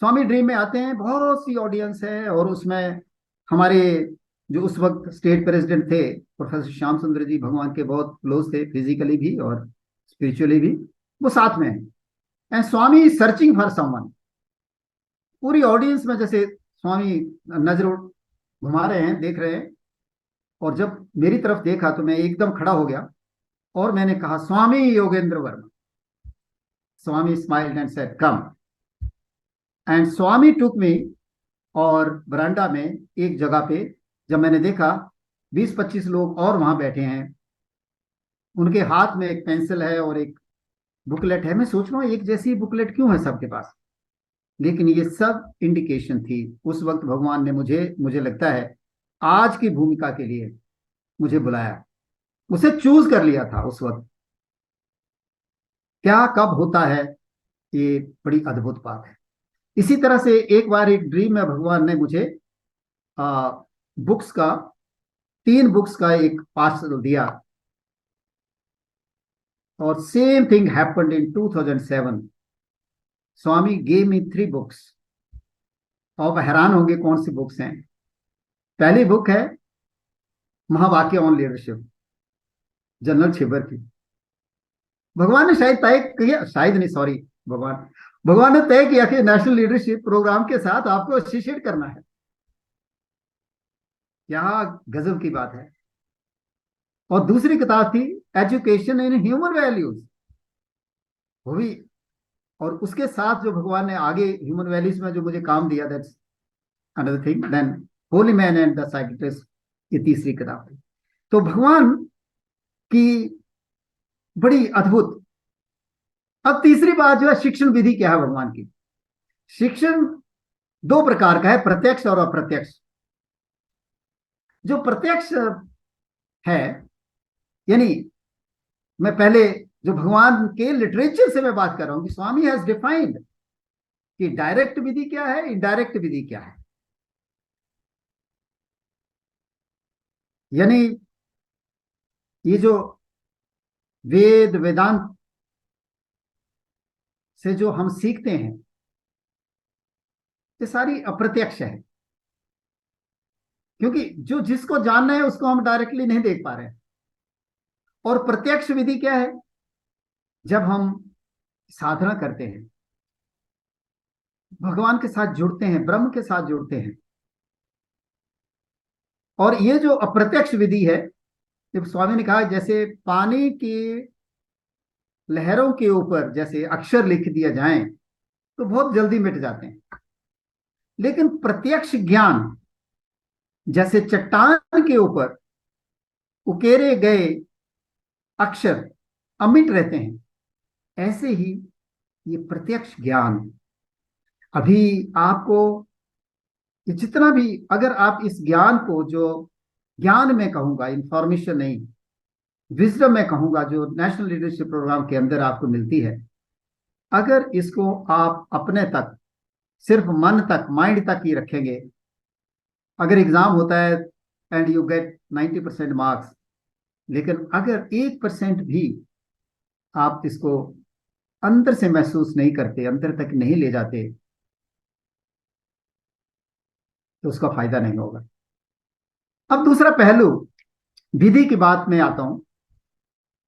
स्वामी ड्रीम में आते हैं, बहुत सी ऑडियंस है, और उसमें हमारे जो उस वक्त स्टेट प्रेसिडेंट थे प्रोफेसर श्याम सुंदर जी, भगवान के बहुत क्लोज थे, फिजिकली भी और स्पिरिचुअली भी, वो साथ में है। And Swami searching for someone. पूरी ऑडियंस में जैसे स्वामी नजर घुमा रहे हैं, देख रहे हैं, और जब मेरी तरफ देखा तो मैं एकदम खड़ा हो गया और मैंने कहा, Swami Yogendra Verma. Swami smiled and said, come. And Swami took me, और बरांडा में एक जगह पे जब मैंने देखा 20-25 लोग और वहां बैठे हैं, उनके हाथ में एक पेंसिल है और एक बुकलेट है। मैं सोच रहा हूँ एक जैसी बुकलेट क्यों है सबके पास, लेकिन ये सब इंडिकेशन थी। उस वक्त भगवान ने मुझे लगता है आज की भूमिका के लिए मुझे बुलाया, उसे चूज कर लिया था उस वक्त। क्या कब होता है, ये बड़ी अद्भुत बात है। इसी तरह से एक बार एक ड्रीम में भगवान ने मुझे बुक्स का 3 बुक्स का एक पार्सल दिया, और same thing happened in 2007। Swami gave me 3 books. आप हैरान होंगे कौन सी बुक्स हैं। पहली बुक है महावाक्य ऑन लीडरशिप, जनरल छिबर की। भगवान ने शायद तय किया, शायद नहीं, सॉरी, भगवान ने तय किया कि नेशनल लीडरशिप प्रोग्राम के साथ आपको एसोसिएट करना है। क्या गजब की बात है। और दूसरी किताब थी एजुकेशन इन ह्यूमन वैल्यूज, वो भी। और उसके साथ जो भगवान ने आगे ह्यूमन वैल्यूज में जो मुझे काम दिया, that's another thing. Then holy man and the psychiatrist, ये तीसरी किताब थी। तो भगवान की बड़ी अद्भुत। अब तीसरी बात जो है, शिक्षण विधि क्या है भगवान की। शिक्षण 2 प्रकार का है, प्रत्यक्ष और अप्रत्यक्ष। जो प्रत्यक्ष है, यानी मैं पहले जो भगवान के लिटरेचर से मैं बात कर रहा हूं कि स्वामी हैज डिफाइंड कि डायरेक्ट विधि क्या है, इनडायरेक्ट विधि क्या है। यानी ये जो वेदांत से जो हम सीखते हैं, ये सारी अप्रत्यक्ष है, क्योंकि जो जिसको जानना है उसको हम डायरेक्टली नहीं देख पा रहे हैं। और प्रत्यक्ष विधि क्या है? जब हम साधना करते हैं, भगवान के साथ जुड़ते हैं, ब्रह्म के साथ जुड़ते हैं। और ये जो अप्रत्यक्ष विधि है, जब स्वामी ने कहा जैसे पानी की लहरों के ऊपर जैसे अक्षर लिख दिया जाए तो बहुत जल्दी मिट जाते हैं, लेकिन प्रत्यक्ष ज्ञान जैसे चट्टान के ऊपर उकेरे गए अक्षर अमिट रहते हैं, ऐसे ही ये प्रत्यक्ष ज्ञान। अभी आपको कि जितना भी, अगर आप इस ज्ञान को, जो ज्ञान में कहूंगा, इंफॉर्मेशन नहीं, विजडम में कहूंगा, जो नेशनल लीडरशिप प्रोग्राम के अंदर आपको मिलती है, अगर इसको आप अपने तक, सिर्फ मन तक, माइंड तक ही रखेंगे, अगर एग्जाम होता है एंड यू गेट 90% मार्क्स, लेकिन अगर 1% भी आप इसको अंदर से महसूस नहीं करते, अंदर तक नहीं ले जाते, तो उसका फायदा नहीं होगा। अब दूसरा पहलू, विधि की बात में आता हूं,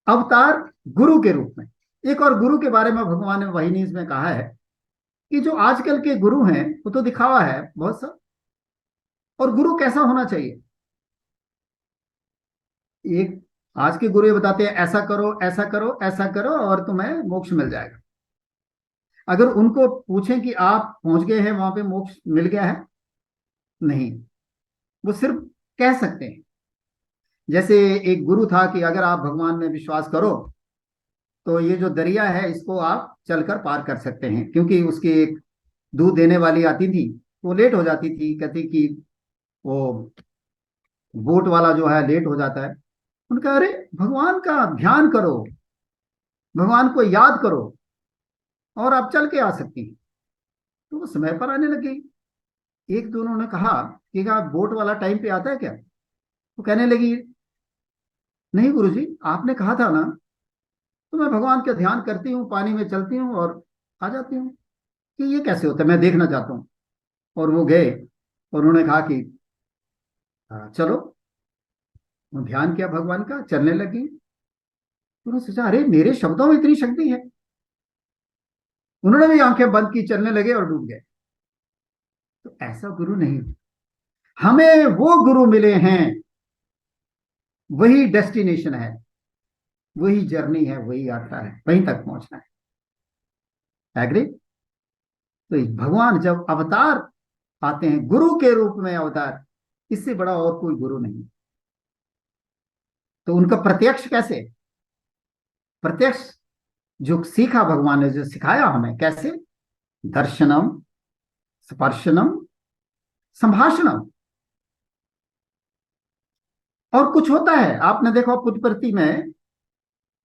अवतार गुरु के रूप में। एक और गुरु के बारे में भगवान ने वाहिनीज में कहा है कि जो आजकल के गुरु हैं वो तो दिखावा है बहुत सा, और गुरु कैसा होना चाहिए। एक आज के गुरु ये बताते हैं ऐसा करो, ऐसा करो, ऐसा करो और तुम्हें मोक्ष मिल जाएगा। अगर उनको पूछें कि आप पहुंच गए हैं वहां पे, मोक्ष मिल गया है, नहीं, वो सिर्फ कह सकते हैं। जैसे एक गुरु था कि अगर आप भगवान में विश्वास करो तो ये जो दरिया है इसको आप चलकर पार कर सकते हैं, क्योंकि उसकी एक दूध देने वाली आती थी, वो लेट हो जाती थी, कहती कि वो बोट वाला जो है लेट हो जाता है। उनका, अरे भगवान का ध्यान करो, भगवान को याद करो और आप चल के आ सकती हैं। तो वो समय पर आने लगी। एक दोनों ने कहा कि क्या बोट वाला टाइम पे आता है क्या? तो कहने लगी, नहीं गुरुजी, आपने कहा था ना, तो मैं भगवान का ध्यान करती हूँ, पानी में चलती हूँ और आ जाती हूँ, कि ये कैसे होता है, मैं देखना चाहता हूँ। और वो गए और उन्होंने कहा कि चलो, वो ध्यान किया भगवान का, चलने लगी। उन्होंने सोचा, अरे मेरे शब्दों में इतनी शक्ति है। उन्होंने भी आंखें बंद की, चलने लगे और डूब गए। तो ऐसा गुरु नहीं, हमें वो गुरु मिले हैं, वही डेस्टिनेशन है, वही जर्नी है, वही यात्रा है, वहीं तक पहुंचना है। एग्री? तो भगवान जब अवतार आते हैं, गुरु के रूप में अवतार, इससे बड़ा और कोई गुरु नहीं। तो उनका प्रत्यक्ष कैसे? प्रत्यक्ष जो सीखा भगवान ने, जो सिखाया हमें, कैसे? दर्शनम, स्पर्शनम, संभाषणम। और कुछ होता है, आपने देखा पुट्टपर्थी में,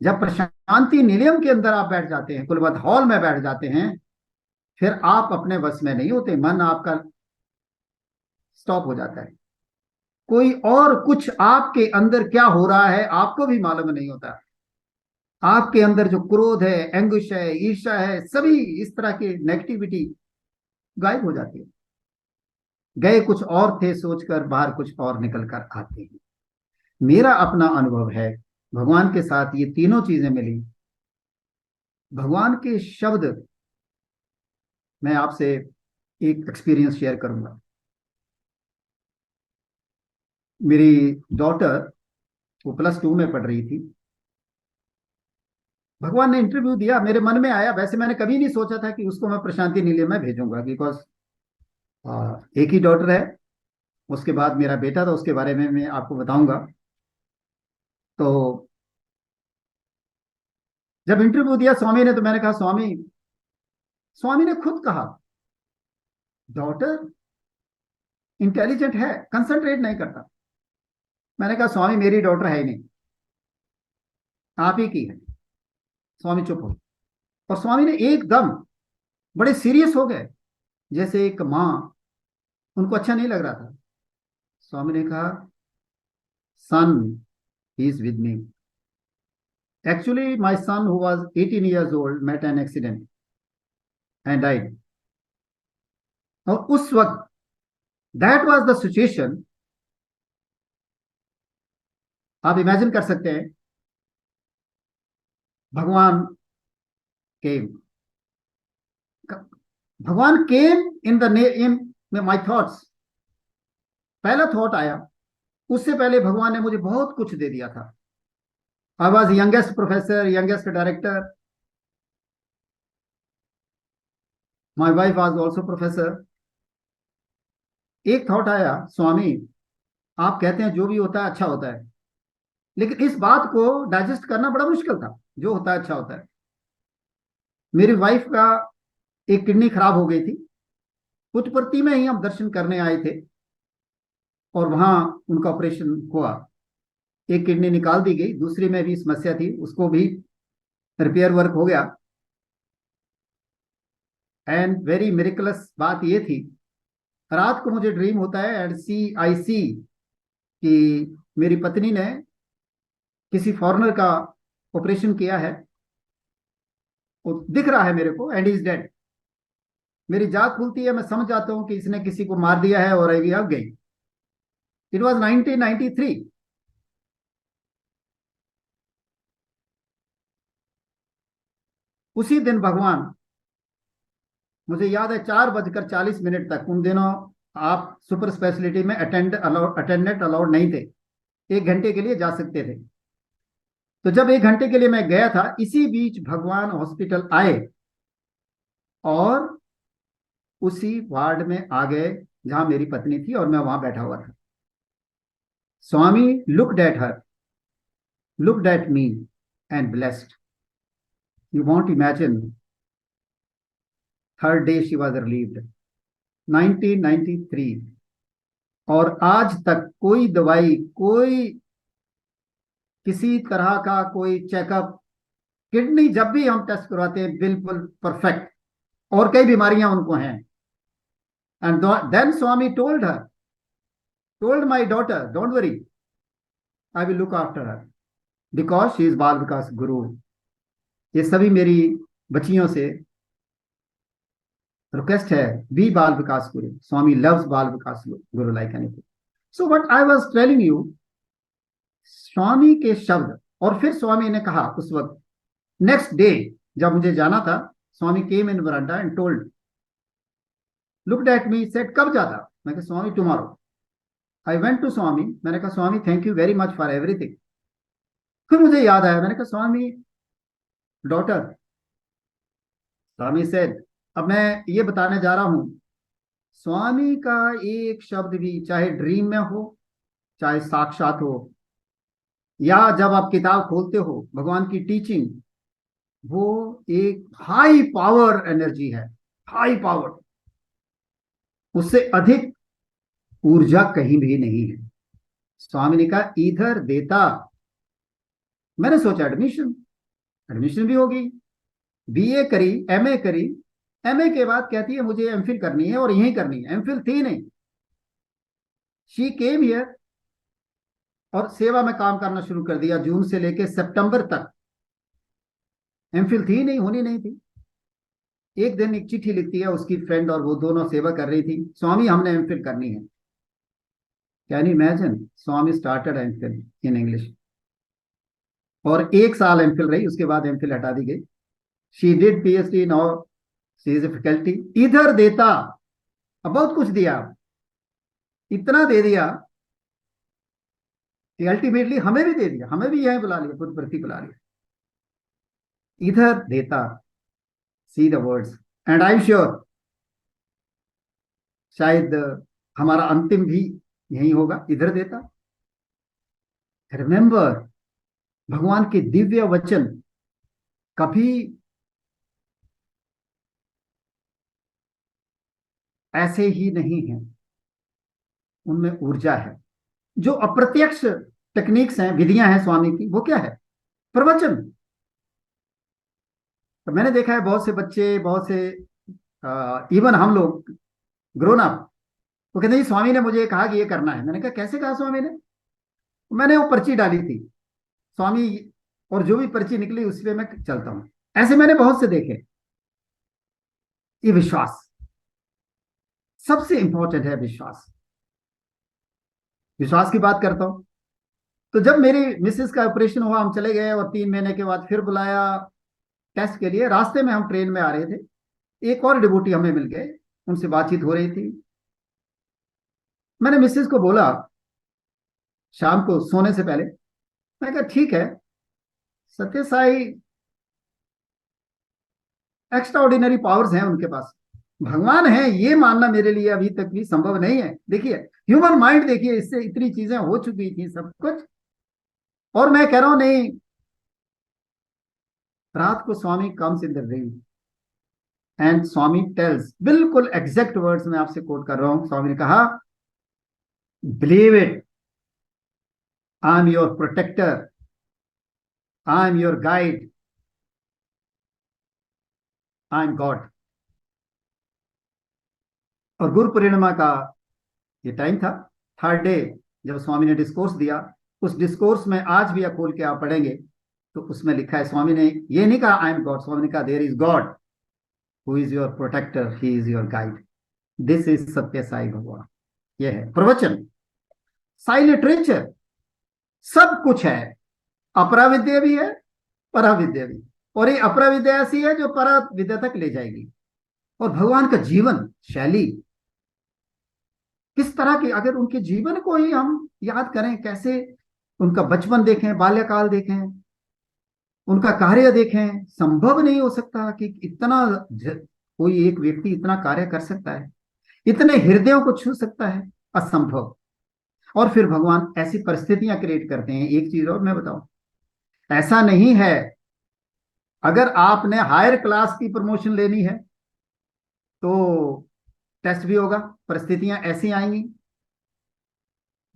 जब प्रशांति निलयम के अंदर आप बैठ जाते हैं, कुलवत हॉल में बैठ जाते हैं, फिर आप अपने वश में नहीं होते, मन आपका स्टॉप हो जाता है। कोई और कुछ आपके अंदर क्या हो रहा है आपको भी मालूम नहीं होता। आपके अंदर जो क्रोध है, एंगुश है, ईर्ष्या है, सभी इस तरह की नेगेटिविटी गायब हो जाती है। गए कुछ और थे सोचकर, बाहर कुछ और निकल कर आते हैं। मेरा अपना अनुभव है, भगवान के साथ ये तीनों चीजें मिली। भगवान के शब्द, मैं आपसे एक एक्सपीरियंस शेयर करूंगा। मेरी डॉटर, वो +2 में पढ़ रही थी। भगवान ने इंटरव्यू दिया, मेरे मन में आया, वैसे मैंने कभी नहीं सोचा था कि उसको मैं प्रशांति निलयम में भेजूंगा, बिकॉज एक ही डॉटर है। उसके बाद मेरा बेटा था, उसके बारे में मैं आपको बताऊंगा। तो जब इंटरव्यू दिया स्वामी ने, तो मैंने कहा, स्वामी ने खुद कहा, डॉटर इंटेलिजेंट है, कंसंट्रेट नहीं करता। मैंने कहा, स्वामी मेरी डॉटर है ही नहीं, आप ही की है। स्वामी चुप हो, और स्वामी ने एकदम बड़े सीरियस हो गए, जैसे एक माँ, उनको अच्छा नहीं लग रहा था। स्वामी ने कहा, सन, he is with me. Actually, my son, who was 18 years old, met an accident and died. और उस वक्त, that was the situation, आप इमेजिन कर सकते हैं, भगवान came in my thoughts. पहला थॉट आया, उससे पहले भगवान ने मुझे बहुत कुछ दे दिया था। I was youngest professor, youngest director, my wife was also professor. एक थॉट आया, स्वामी आप कहते हैं जो भी होता है अच्छा होता है, लेकिन इस बात को डाइजेस्ट करना बड़ा मुश्किल था, जो होता है अच्छा होता है। मेरी वाइफ का एक किडनी खराब हो गई थी, पुट्टपर्थी में ही हम दर्शन करने आए थे और वहां उनका ऑपरेशन हुआ। एक किडनी निकाल दी गई, दूसरी में भी समस्या थी, उसको भी रिपेयर वर्क हो गया। एंड वेरी मिरेकलस बात ये थी, रात को मुझे ड्रीम होता है एंड आई सी कि मेरी पत्नी ने किसी फॉरेनर का ऑपरेशन किया है, वो दिख रहा है मेरे को, एंड इज डेड। मेरी जाग खुलती है, मैं समझ जाता हूं कि इसने किसी को मार दिया है और अभी अब गई। It was 1993। उसी दिन भगवान, मुझे याद है 4:40 तक, उन दिनों आप सुपर स्पेशलिटी में अटेंडेंट अलाउड नहीं थे, 1 घंटे के लिए जा सकते थे। तो जब 1 घंटे के लिए मैं गया था, इसी बीच भगवान हॉस्पिटल आए और उसी वार्ड में आ गए जहां मेरी पत्नी थी और मैं वहां बैठा हुआ था। Swami looked at her, looked at me and blessed. You won't imagine, third day she was relieved, 1993। और आज तक कोई दवाई, कोई किसी तरह का कोई चेकअप, किडनी जब भी हम टेस्ट करवाते हैं बिल्कुल परफेक्ट, और कई बीमारियां उनको हैं। And then Swami told my daughter, don't worry, I will look after her because she is Bal Vikas गुरु। ये सभी मेरी बच्चियों से रिक्वेस्ट है, बी बाल विकास गुरु। स्वामी loves Bal Vikas guru like anything. So what I was telling you, Swami के शब्द। और फिर स्वामी ने कहा उस वक्त, नेक्स्ट डे जब मुझे जाना था, Swami came in verandah and told, looked at me, said कब जाता? मैं कहा Swami tomorrow. I went to Swami, मैंने कहा Swami thank you very much for everything. फिर मुझे याद आया, मैंने कहा स्वामी डॉटर। स्वामी सेड, अब मैं ये बताने जा रहा हूं, स्वामी का एक शब्द भी, चाहे ड्रीम में हो, चाहे साक्षात हो, या जब आप किताब खोलते हो, भगवान की टीचिंग, वो एक हाई पावर एनर्जी है, हाई पावर। उससे अधिक ऊर्जा कहीं भी नहीं है। स्वामी ने कहा इधर देता। मैंने सोचा एडमिशन भी होगी, बीए करी, एमए करी, एमए के बाद कहती है मुझे एमफिल करनी है और यहीं करनी है। एमफिल थी नहीं। शी केम हियर और सेवा में काम करना शुरू कर दिया जून से लेकर सितंबर तक। एमफिल थी नहीं, होनी नहीं थी। एक दिन एक चिट्ठी लिखती है उसकी फ्रेंड, और वो दोनों सेवा कर रही थी, स्वामी हमने एमफिल करनी है। Can you imagine, Swami started MPhil in English, और 1 साल एमफिल रही, उसके बाद एमफिल हटा दी गई। She did PhD, now she is a faculty. इधर देता, अब बहुत कुछ दिया, इतना दे दिया कि अल्टीमेटली हमें भी दे दिया, हमें भी यहीं बुला लिया, पुट्टपर्थी बुला लिया। इधर देता, see the words, and I am sure शायद हमारा अंतिम भी यही होगा, इधर देता। रिमेंबर, भगवान के दिव्य वचन कभी ऐसे ही नहीं है, उनमें ऊर्जा है। जो अप्रत्यक्ष टेक्निक्स हैं, विधियां हैं स्वामी की, वो क्या है? प्रवचन। तो मैंने देखा है बहुत से बच्चे, बहुत से इवन हम लोग ग्रोन अप, वो कहते हैं स्वामी ने मुझे कहा कि ये करना है। मैंने कहा कैसे कहा स्वामी ने? मैंने वो पर्ची डाली थी स्वामी, और जो भी पर्ची निकली उस पर मैं चलता हूं। ऐसे मैंने बहुत से देखे। ये विश्वास सबसे इंपॉर्टेंट है, विश्वास। विश्वास की बात करता हूं तो जब मेरी मिसेस का ऑपरेशन हुआ, हम चले गए, और 3 महीने के बाद फिर बुलाया टेस्ट के लिए। रास्ते में हम ट्रेन में आ रहे थे, एक और डिवोटी हमें मिल गए, उनसे बातचीत हो रही थी। मैंने मिसेस को बोला शाम को सोने से पहले, मैं कहा ठीक है, सत्य साई एक्स्ट्रा ऑर्डिनरी पावर्स हैं उनके पास, भगवान है, ये मानना मेरे लिए अभी तक भी संभव नहीं है। देखिए ह्यूमन माइंड, देखिए इससे इतनी चीजें हो चुकी थी सब कुछ, और मैं कह रहा हूं नहीं। रात को Swami comes in the dream and Swami tells, बिल्कुल एग्जैक्ट वर्ड्स में आपसे कोट कर रहा हूं, स्वामी ने कहा, believe it, I am your protector, I am your guide, I am God. और गुरु पूर्णिमा का ये टाइम था, थर्ड डे, जब स्वामी ने डिस्कोर्स दिया। उस डिस्कोर्स में आज भी आप खोल के आप पढ़ेंगे तो उसमें लिखा है, स्वामी ने ये नहीं कहा आई एम गॉड, स्वामी ने कहा there is God who is your protector, he is your guide. This is Satya Sai भगवान। ये है प्रवचन, साई लिटरेचर, सब कुछ है। अपरा विद्या भी है, परा विद्या भी, और ये अपरा विद्या ऐसी है जो परा विद्या तक ले जाएगी। और भगवान का जीवन शैली किस तरह की, अगर उनके जीवन को ही हम याद करें, कैसे उनका बचपन देखें, बाल्यकाल देखें, उनका कार्य देखें, संभव नहीं हो सकता कि इतना कोई एक व्यक्ति इतना कार्य कर सकता है, इतने हृदयों को छू सकता है, असंभव। और फिर भगवान ऐसी परिस्थितियां क्रिएट करते हैं। एक चीज और मैं बताऊं, ऐसा नहीं है अगर आपने हायर क्लास की प्रमोशन लेनी है तो टेस्ट भी होगा, परिस्थितियां ऐसी आएंगी।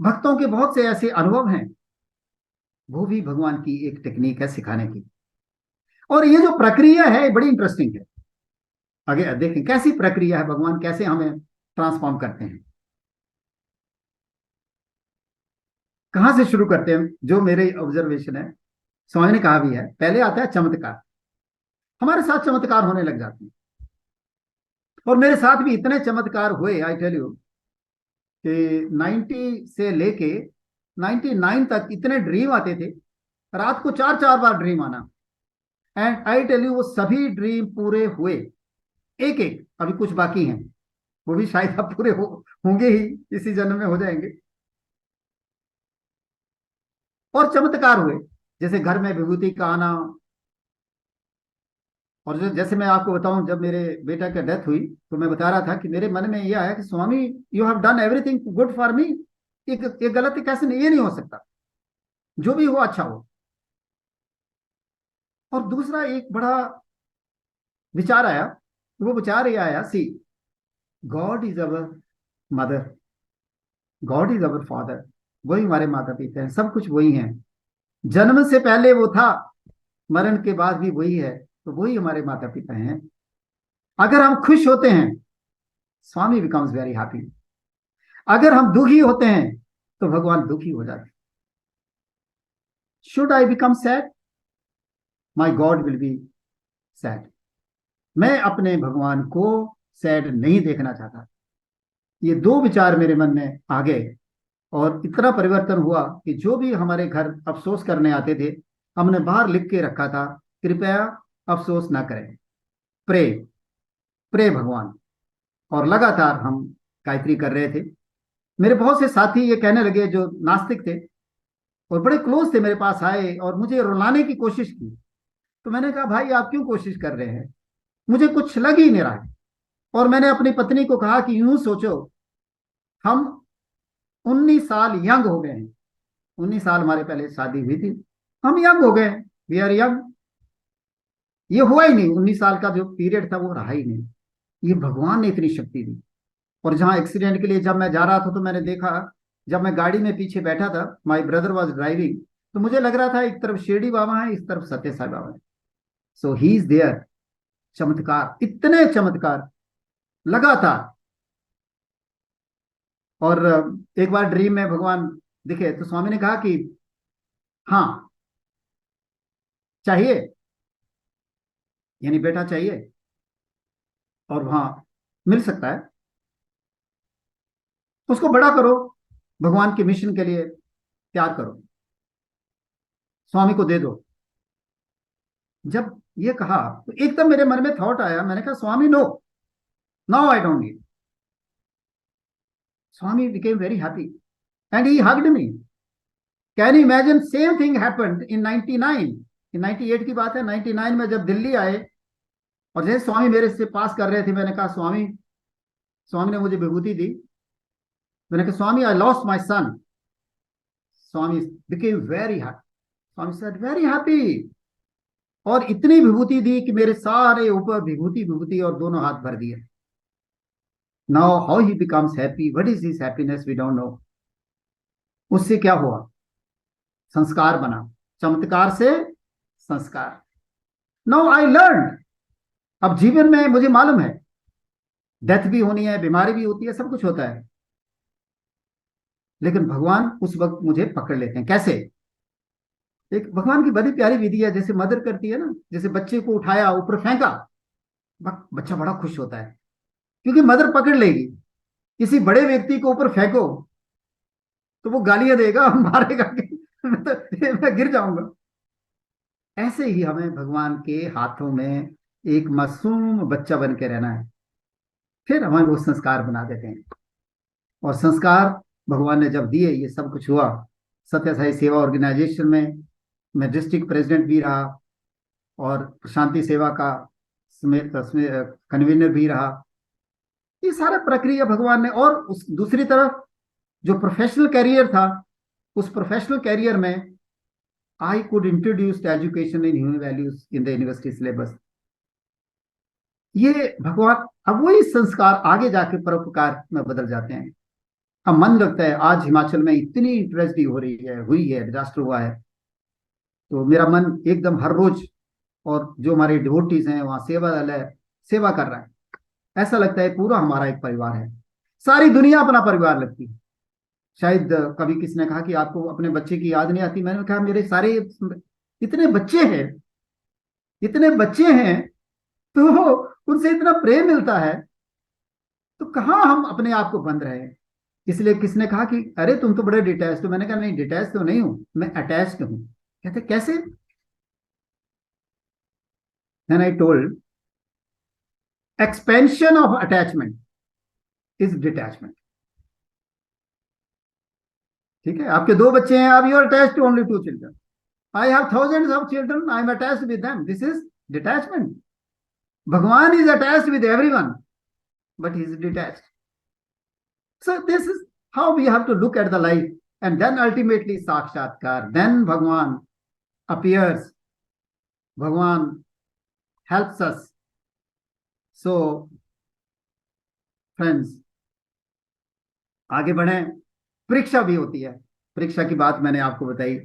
भक्तों के बहुत से ऐसे अनुभव हैं, वो भी भगवान की एक टेक्निक है सिखाने की। और ये जो प्रक्रिया है बड़ी इंटरेस्टिंग है। आगे देखें कैसी प्रक्रिया है, भगवान कैसे हमें ट्रांसफॉर्म करते हैं। कहां से शुरू करते हैं, जो मेरे ऑब्जर्वेशन है, स्वामी ने कहा भी है, पहले आता है चमत्कार। हमारे साथ चमत्कार होने लग जाते हैं, और मेरे साथ भी इतने चमत्कार हुए, आई टेल यू, कि 90 से लेके 99 तक इतने ड्रीम आते थे, रात को 4-4 बार ड्रीम आना। एंड आई टेल यू, वो सभी ड्रीम पूरे हुए, एक एक। अभी कुछ बाकी हैं, वो भी शायद अब पूरे होंगे ही, इसी जन्म में हो जाएंगे। और चमत्कार हुए, जैसे घर में विभूति का आना। और जैसे मैं आपको बताऊं, जब मेरे बेटा की डेथ हुई तो मैं बता रहा था कि मेरे मन में यह आया कि Swami you have done everything good for me. ये गलत कैसे नहीं, ये नहीं हो सकता, जो भी हो अच्छा हो। और दूसरा एक बड़ा विचार आया, वो विचार ये आया, see God is our mother, God is our father. वही हमारे माता पिता हैं, सब कुछ वही हैं। जन्म से पहले वो था, मरण के बाद भी वही है, तो वही हमारे माता पिता हैं। अगर हम खुश होते हैं, स्वामी बिकम्स वेरी हैप्पी। अगर हम दुखी होते हैं तो भगवान दुखी हो जाते। Should I become sad, my God will be sad. मैं अपने भगवान को सैड नहीं देखना चाहता। ये दो विचार मेरे मन में आ गए, और इतना परिवर्तन हुआ कि जो भी हमारे घर अफसोस करने आते थे, हमने बाहर लिख के रखा था, कृपया अफसोस ना करें, प्रे प्रे भगवान। और लगातार हम गायत्री कर रहे थे। मेरे बहुत से साथी ये कहने लगे, जो नास्तिक थे और बड़े क्लोज थे, मेरे पास आए और मुझे रुलाने की कोशिश की। तो मैंने कहा, भाई आप क्यों कोशिश कर रहे हैं, मुझे कुछ लग ही नहीं रहा है। और मैंने अपनी पत्नी को कहा कि यूं सोचो, हम 19 साल यंग हो गए हैं। 19 साल हमारे पहले शादी हुई थी, हम यंग हो गए, वी आर यंग। ये हुआ ही नहीं, 19 साल का जो पीरियड था वो रहा ही नहीं। ये भगवान ने इतनी शक्ति दी। और जहां एक्सीडेंट के लिए जब मैं जा रहा था, तो मैंने देखा, जब मैं गाड़ी में पीछे बैठा था, माय ब्रदर वाज ड्राइविंग, तो मुझे लग रहा था एक तरफ शिरडी बाबा है, इस तरफ सत्य साई बाबा है। सो ही इज देयर। चमत्कार, इतने चमत्कार लगातार। और एक बार ड्रीम में भगवान दिखे तो स्वामी ने कहा कि हाँ चाहिए, यानी बेटा चाहिए, और वहां मिल सकता है, उसको बड़ा करो, भगवान के मिशन के लिए तैयार करो, स्वामी को दे दो। जब ये कहा तो एकदम मेरे मन में थॉट आया, मैंने कहा Swami no, now I don't need. Swami became very happy and he hugged me. Can you imagine, same thing happened in 99, in 98 की बात है, 99 में जब दिल्ली आए और जैसे स्वामी मेरे से पास कर रहे थे, मैंने कहा स्वामी, स्वामी ने मुझे विभूति दी। मैंने कहा Swami I lost my son. Swami became very happy. Swami said very happy. और इतनी विभूति दी कि मेरे सारे ऊपर विभूति विभूति और दोनों हाथ भर दिए। Now how he becomes happy, what is his happiness, we don't know. उससे क्या हुआ? संस्कार बना, चमत्कार से संस्कार। नाउ आई लर्न, अब जीवन में मुझे मालूम है डेथ भी होनी है, बीमारी भी होती है, सब कुछ होता है, लेकिन भगवान उस वक्त मुझे पकड़ लेते हैं। कैसे? एक भगवान की बड़ी प्यारी विधि है, जैसे मदर करती है ना, जैसे बच्चे को उठाया ऊपर फेंका, बच्चा बड़ा खुश होता है क्योंकि मदर पकड़ लेगी। किसी बड़े व्यक्ति को ऊपर फेंको तो वो गालियां देगा, मारेगा कि मैं गिर जाऊंगा। ऐसे ही हमें भगवान के हाथों में एक मासूम बच्चा बन के रहना है, फिर हमें वो संस्कार बना देते हैं। और संस्कार भगवान ने जब दिए, ये सब कुछ हुआ। सत्य साई सेवा ऑर्गेनाइजेशन में मैं डिस्ट्रिक्ट प्रेसिडेंट भी रहा और शांति सेवा का कन्वीनर भी रहा। ये सारा प्रक्रिया भगवान ने, और उस दूसरी तरफ जो प्रोफेशनल कैरियर था, उस प्रोफेशनल कैरियर में I could introduce education in human values in the university syllabus. ये भगवान, अब वही संस्कार आगे जाके परोपकार में बदल जाते हैं। अब मन लगता है, आज हिमाचल में इतनी ट्रेजेडी हो रही है, हुई है, डिजास्टर हुआ है, तो मेरा मन एकदम हर रोज, और जो हमारे डिवोटीज हैं वहां सेवा दल है, सेवा कर रहा है, ऐसा लगता है पूरा हमारा एक परिवार है, सारी दुनिया अपना परिवार लगती है। शायद कभी किसी ने कहा कि आपको अपने बच्चे की याद नहीं आती, मैंने कहा मेरे सारे इतने बच्चे हैं, इतने बच्चे हैं, तो उनसे इतना प्रेम मिलता है, तो कहाँ हम अपने आप को बंद रहे हैं। इसलिए किसने कहा कि अरे तुम तो बड़े डिटैच हो, मैंने कहा नहीं, डिटैच तो नहीं हूं, मैं अटैच्ड हूं। कहते कैसे? Then I told expansion of attachment is detachment. ठीक है, आपके 2 बच्चे हैं, आप you are attached to only 2 children. I have thousands of children, I am attached with them, this is detachment. भगवान is attached with everyone but he is detached. So this is how we have to look at the life, and then ultimately sakshatkar, then Bhagwan appears, Bhagwan helps us. So friends, आगे बढ़े। परीक्षा भी होती है, परीक्षा की बात मैंने आपको बताई।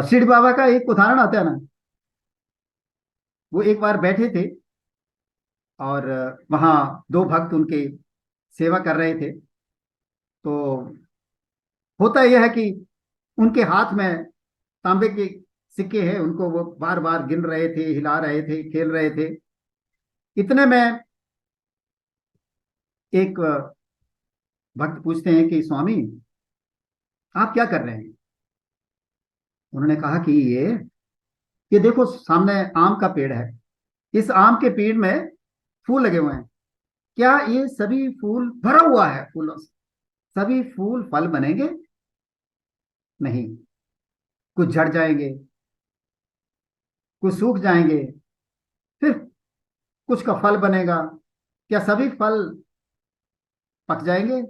शिरडी बाबा का एक उदाहरण आता है ना, वो एक बार बैठे थे और वहां 2 भक्त उनके सेवा कर रहे थे। तो होता यह है कि उनके हाथ में तांबे के सिक्के हैं, उनको वो बार बार गिन रहे थे, हिला रहे थे, खेल रहे थे। इतने में एक भक्त पूछते हैं कि स्वामी आप क्या कर रहे हैं? उन्होंने कहा कि ये देखो सामने आम का पेड़ है, इस आम के पेड़ में फूल लगे हुए हैं, क्या ये सभी फूल भरा हुआ है फूलों से? सभी फूल फल बनेंगे? नहीं, कुछ झड़ जाएंगे, कुछ सूख जाएंगे, फिर कुछ का फल बनेगा। क्या सभी फल पक जाएंगे?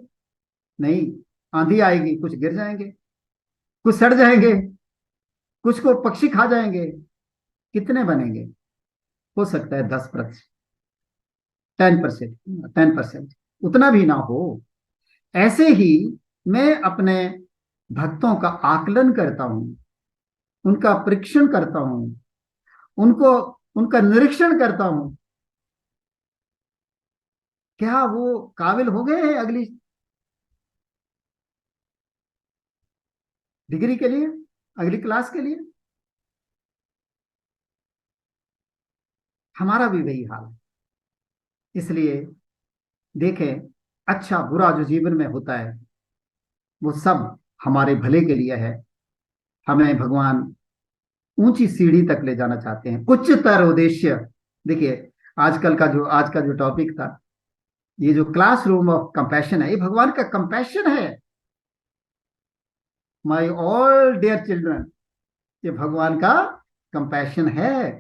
नहीं, आंधी आएगी, कुछ गिर जाएंगे, कुछ सड़ जाएंगे, कुछ को पक्षी खा जाएंगे। कितने बनेंगे? हो सकता है 10%, 10%, उतना भी ना हो। ऐसे ही मैं अपने भक्तों का आकलन करता हूं, उनका परीक्षण करता हूं, उनका निरीक्षण करता हूं, क्या वो काबिल हो गए हैं अगली डिग्री के लिए, अगली क्लास के लिए? हमारा भी वही हाल है। इसलिए देखें, अच्छा बुरा जो जीवन में होता है वो सब हमारे भले के लिए है। हमें भगवान ऊंची सीढ़ी तक ले जाना चाहते हैं, उच्चतर उद्देश्य। देखिए आज का जो टॉपिक था, ये जो क्लासरूम ऑफ कंपैशन है, ये भगवान का कंपैशन है। माय ऑल डियर चिल्ड्रन, ये भगवान का कंपैशन है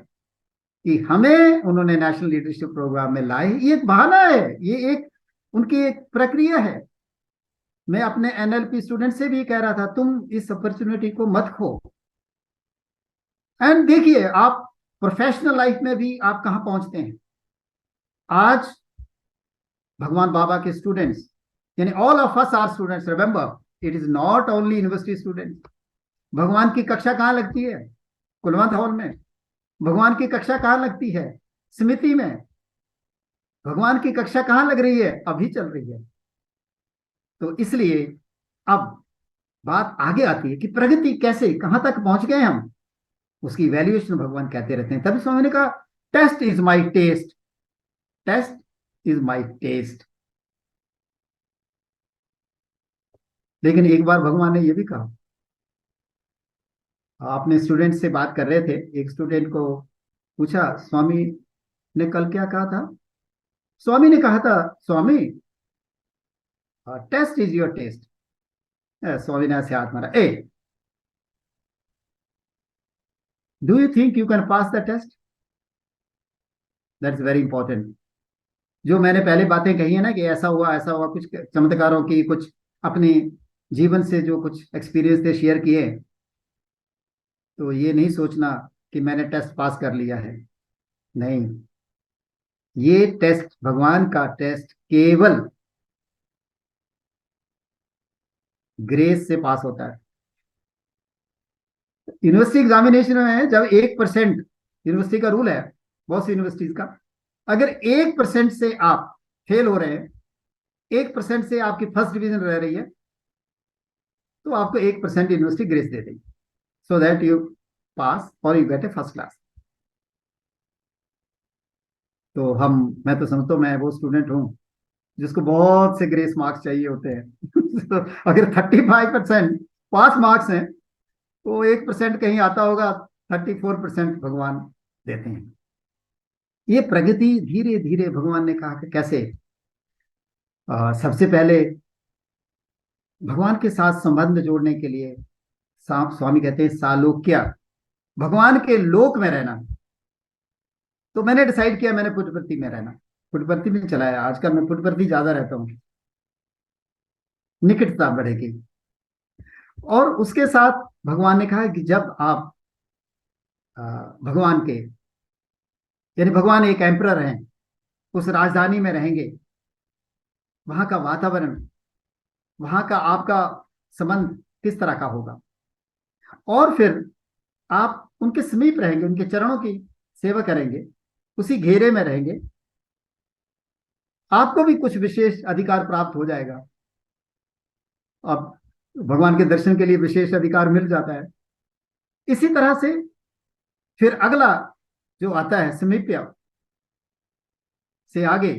कि हमें उन्होंने नेशनल लीडरशिप प्रोग्राम में लाए। ये एक बहाना है, ये एक उनकी एक प्रक्रिया है। मैं अपने एनएलपी स्टूडेंट से भी कह रहा था, तुम इस अपॉर्चुनिटी को मत खो। एंड देखिए आप प्रोफेशनल लाइफ में भी आप कहां पहुंचते हैं। आज भगवान बाबा के स्टूडेंट्स, यानी all of us are students, remember it is not only university students. भगवान की कक्षा कहां लगती है? कुलवंत हॉल में। भगवान की कक्षा कहां लगती है? स्मृति में। भगवान की कक्षा कहां लग रही है? अभी चल रही है। तो इसलिए अब बात आगे आती है कि प्रगति कैसे, कहां तक पहुंच गए हम, उसकी वैल्यूएशन भगवान कहते रहते हैं। तभी स्वामी ने कहा test is my taste, test is my taste. लेकिन एक बार भगवान ने यह भी कहा, आपने स्टूडेंट से बात कर रहे थे, एक स्टूडेंट को पूछा स्वामी ने कल क्या कहा था? स्वामी ने कहा था Swami test is your test. Swami ने ऐसे हाथ मारा, uh do you think you can pass the test? That's very important. जो मैंने पहले बातें कही है ना कि ऐसा हुआ, कुछ चमत्कारों की, कुछ अपने जीवन से जो कुछ एक्सपीरियंस थे शेयर किए, तो ये नहीं सोचना कि मैंने टेस्ट पास कर लिया है। नहीं, ये टेस्ट, भगवान का टेस्ट, केवल ग्रेस से पास होता है। यूनिवर्सिटी एग्जामिनेशन में जब 1%, यूनिवर्सिटी का रूल है बहुत सी यूनिवर्सिटीज का, अगर 1% से आप फेल हो रहे हैं, 1% से आपकी फर्स्ट डिवीजन रह रही है, तो आपको 1% यूनिवर्सिटी ग्रेस दे देगी, सो दैट यू पास और you get A first class. तो मैं तो समझता हूं मैं वो स्टूडेंट हूं जिसको बहुत से ग्रेस मार्क्स चाहिए होते हैं। तो अगर 35% पास मार्क्स हैं तो 1% कहीं आता होगा, 34% भगवान देते हैं। ये प्रगति धीरे धीरे भगवान ने कहा कि कैसे, सबसे पहले भगवान के साथ संबंध जोड़ने के लिए स्वामी कहते हैं सालोक्य, भगवान के लोक में रहना। तो मैंने डिसाइड किया मैंने पुट्टपर्थी में रहना, पुट्टपर्थी में चला है। आजकल मैं पुट्टपर्थी ज्यादा रहता हूँ, निकटता बढ़ेगी। और उसके साथ भगवान ने कहा कि जब आप भगवान के, यानी भगवान एक एम्परर हैं, उस राजधानी में रहेंगे, वहां का वातावरण, वहां का आपका संबंध किस तरह का होगा, और फिर आप उनके समीप रहेंगे, उनके चरणों की सेवा करेंगे, उसी घेरे में रहेंगे, आपको भी कुछ विशेष अधिकार प्राप्त हो जाएगा। अब भगवान के दर्शन के लिए विशेष अधिकार मिल जाता है। इसी तरह से फिर अगला जो आता है समीप्य से आगे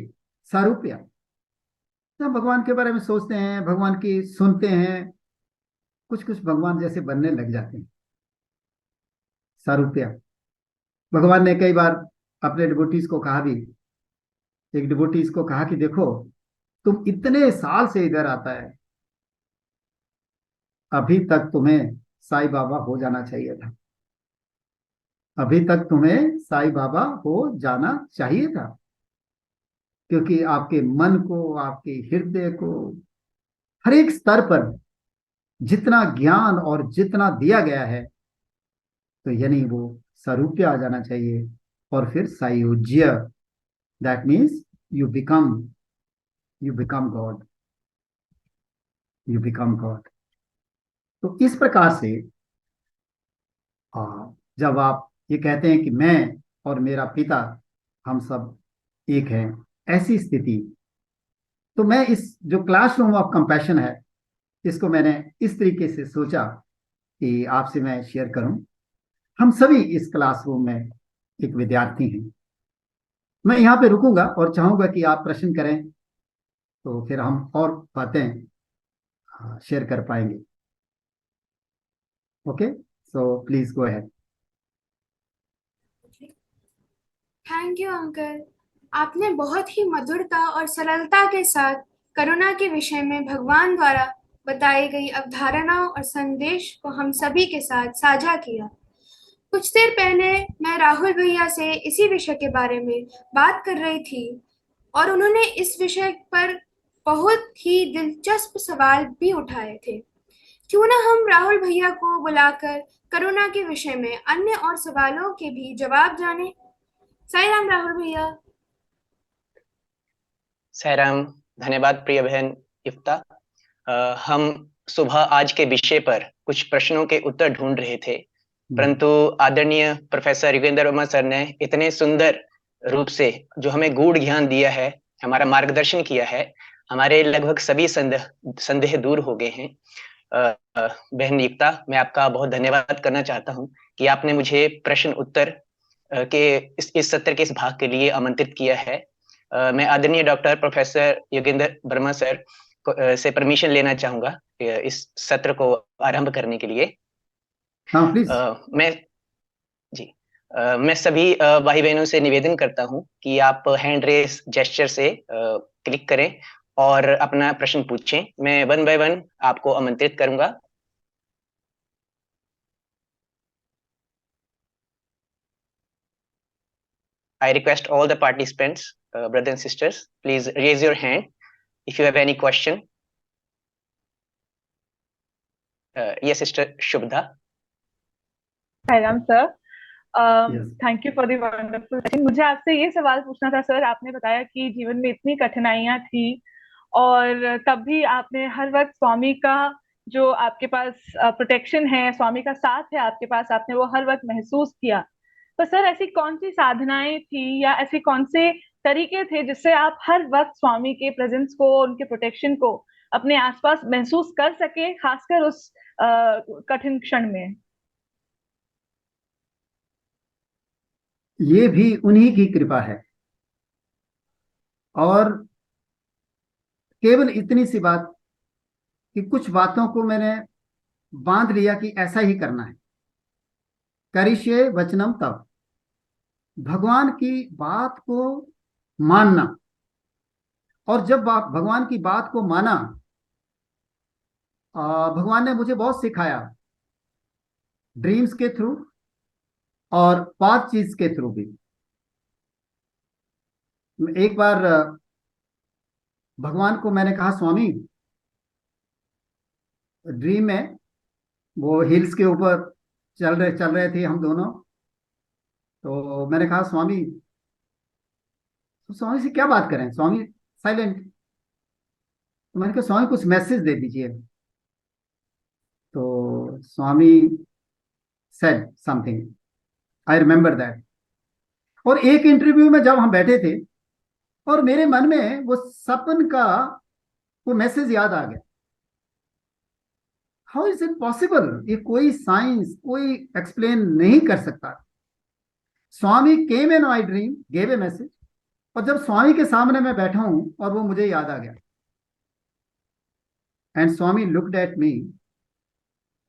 सारूप्य, जब भगवान के बारे में सोचते हैं, भगवान की सुनते हैं, कुछ कुछ भगवान जैसे बनने लग जाते हैं। सारूप्य, भगवान ने कई बार अपने डिवोटीज को कहा भी, एक डिवोटीज को कहा कि देखो तुम इतने साल से इधर आता है, अभी तक तुम्हें साईं बाबा हो जाना चाहिए था, अभी तक तुम्हें साईं बाबा हो जाना चाहिए था, क्योंकि आपके मन को, आपके हृदय को, हर एक स्तर पर जितना ज्ञान और जितना दिया गया है, तो यानी वो स्वरूप्य आ जाना चाहिए। और फिर सायुज्य, that means you become God, you become God. तो इस प्रकार से जब आप ये कहते हैं कि मैं और मेरा पिता हम सब एक हैं, ऐसी स्थिति, तो मैं इस जो क्लासरूम ऑफ कंपैशन है, इसको मैंने इस तरीके से सोचा कि आपसे मैं शेयर करूं। हम सभी इस क्लासरूम में एक विद्यार्थी हैं। मैं यहाँ पे रुकूंगा और चाहूंगा कि आप प्रश्न करें, तो फिर हम और बातें शेयर कर पाएंगे। Okay, so please go ahead. Thank you uncle, आपने बहुत ही मधुरता और सरलता के साथ करुणा के विषय में भगवान द्वारा बताई गई अवधारणाओं और संदेश को हम सभी के साथ साझा किया। कुछ देर पहले मैं राहुल भैया से इसी विषय के बारे में बात कर रही थी और उन्होंने इस विषय पर बहुत ही दिलचस्प सवाल भी उठाए थे। क्यों ना हम राहुल भैया को बुलाकर करुणा के विषय में अन्य और सवालों के भी जवाब जाने। साई राम राहुल भैया। साईराम, धन्यवाद प्रिय बहन युक्ता। हम सुबह आज के विषय पर कुछ प्रश्नों के उत्तर ढूंढ रहे थे, परंतु आदरणीय प्रोफेसर युगेंद्र वर्मा सर ने इतने सुंदर रूप से जो हमें गूढ़ ज्ञान दिया है, हमारा मार्गदर्शन किया है, हमारे लगभग सभी संदेह दूर हो गए हैं। बहन युक्ता, मैं आपका बहुत धन्यवाद करना चाहता हूं कि आपने मुझे प्रश्न उत्तर के इस सत्र के इस भाग के लिए आमंत्रित किया है। मैं आदरणीय doctor professor Yogendra Verma sir से परमिशन लेना चाहूंगा इस सत्र को आरंभ करने के लिए। हाँ प्लीज। मैं सभी भाई बहनों से निवेदन करता हूं कि आप हैंड रेस जेस्चर से क्लिक करें और अपना प्रश्न पूछें। मैं वन बाय वन आपको आमंत्रित करूंगा। I request all the participants, brothers and sisters, please raise your hand if you have any question. Yes, Sister Shubha. Hi Ram sir. Yes. Thank you for the wonderful session. मुझे आपसे ये सवाल पूछना था sir. आपने बताया कि जीवन में इतनी कठिनाइयां थी और तब भी आपने हर वक्त स्वामी का जो आपके पास प्रोटेक्शन है, स्वामी का साथ है आपके पास, आपने वो हर वक्त महसूस किया। तो सर ऐसी कौन सी साधनाएं थी या ऐसे कौन से तरीके थे जिससे आप हर वक्त स्वामी के प्रेजेंस को, उनके प्रोटेक्शन को अपने आसपास महसूस कर सके, खासकर उस कठिन क्षण में? ये भी उन्हीं की कृपा है और केवल इतनी सी बात कि कुछ बातों को मैंने बांध लिया कि ऐसा ही करना है। करिष्ये वचनम तव, भगवान की बात को मानना। और जब आप भगवान की बात को माना, भगवान ने मुझे बहुत सिखाया, ड्रीम्स के थ्रू और 5 चीज के थ्रू भी। एक बार भगवान को मैंने कहा, स्वामी, ड्रीम में वो हिल्स के ऊपर चल रहे थे हम दोनों। तो मैंने कहा, स्वामी, तो स्वामी से क्या बात करें? स्वामी साइलेंट। तो मैंने कहा, स्वामी कुछ मैसेज दे दीजिए। तो Swami said something, I remember that. और एक इंटरव्यू में जब हम बैठे थे और मेरे मन में वो सपन का वो मैसेज याद आ गया। How is it possible? ये कोई साइंस, कोई एक्सप्लेन नहीं कर सकता। Swami came in my dream, gave a message, और जब स्वामी के सामने मैं बैठा हूं और वो मुझे याद आ गया। And Swami looked at me,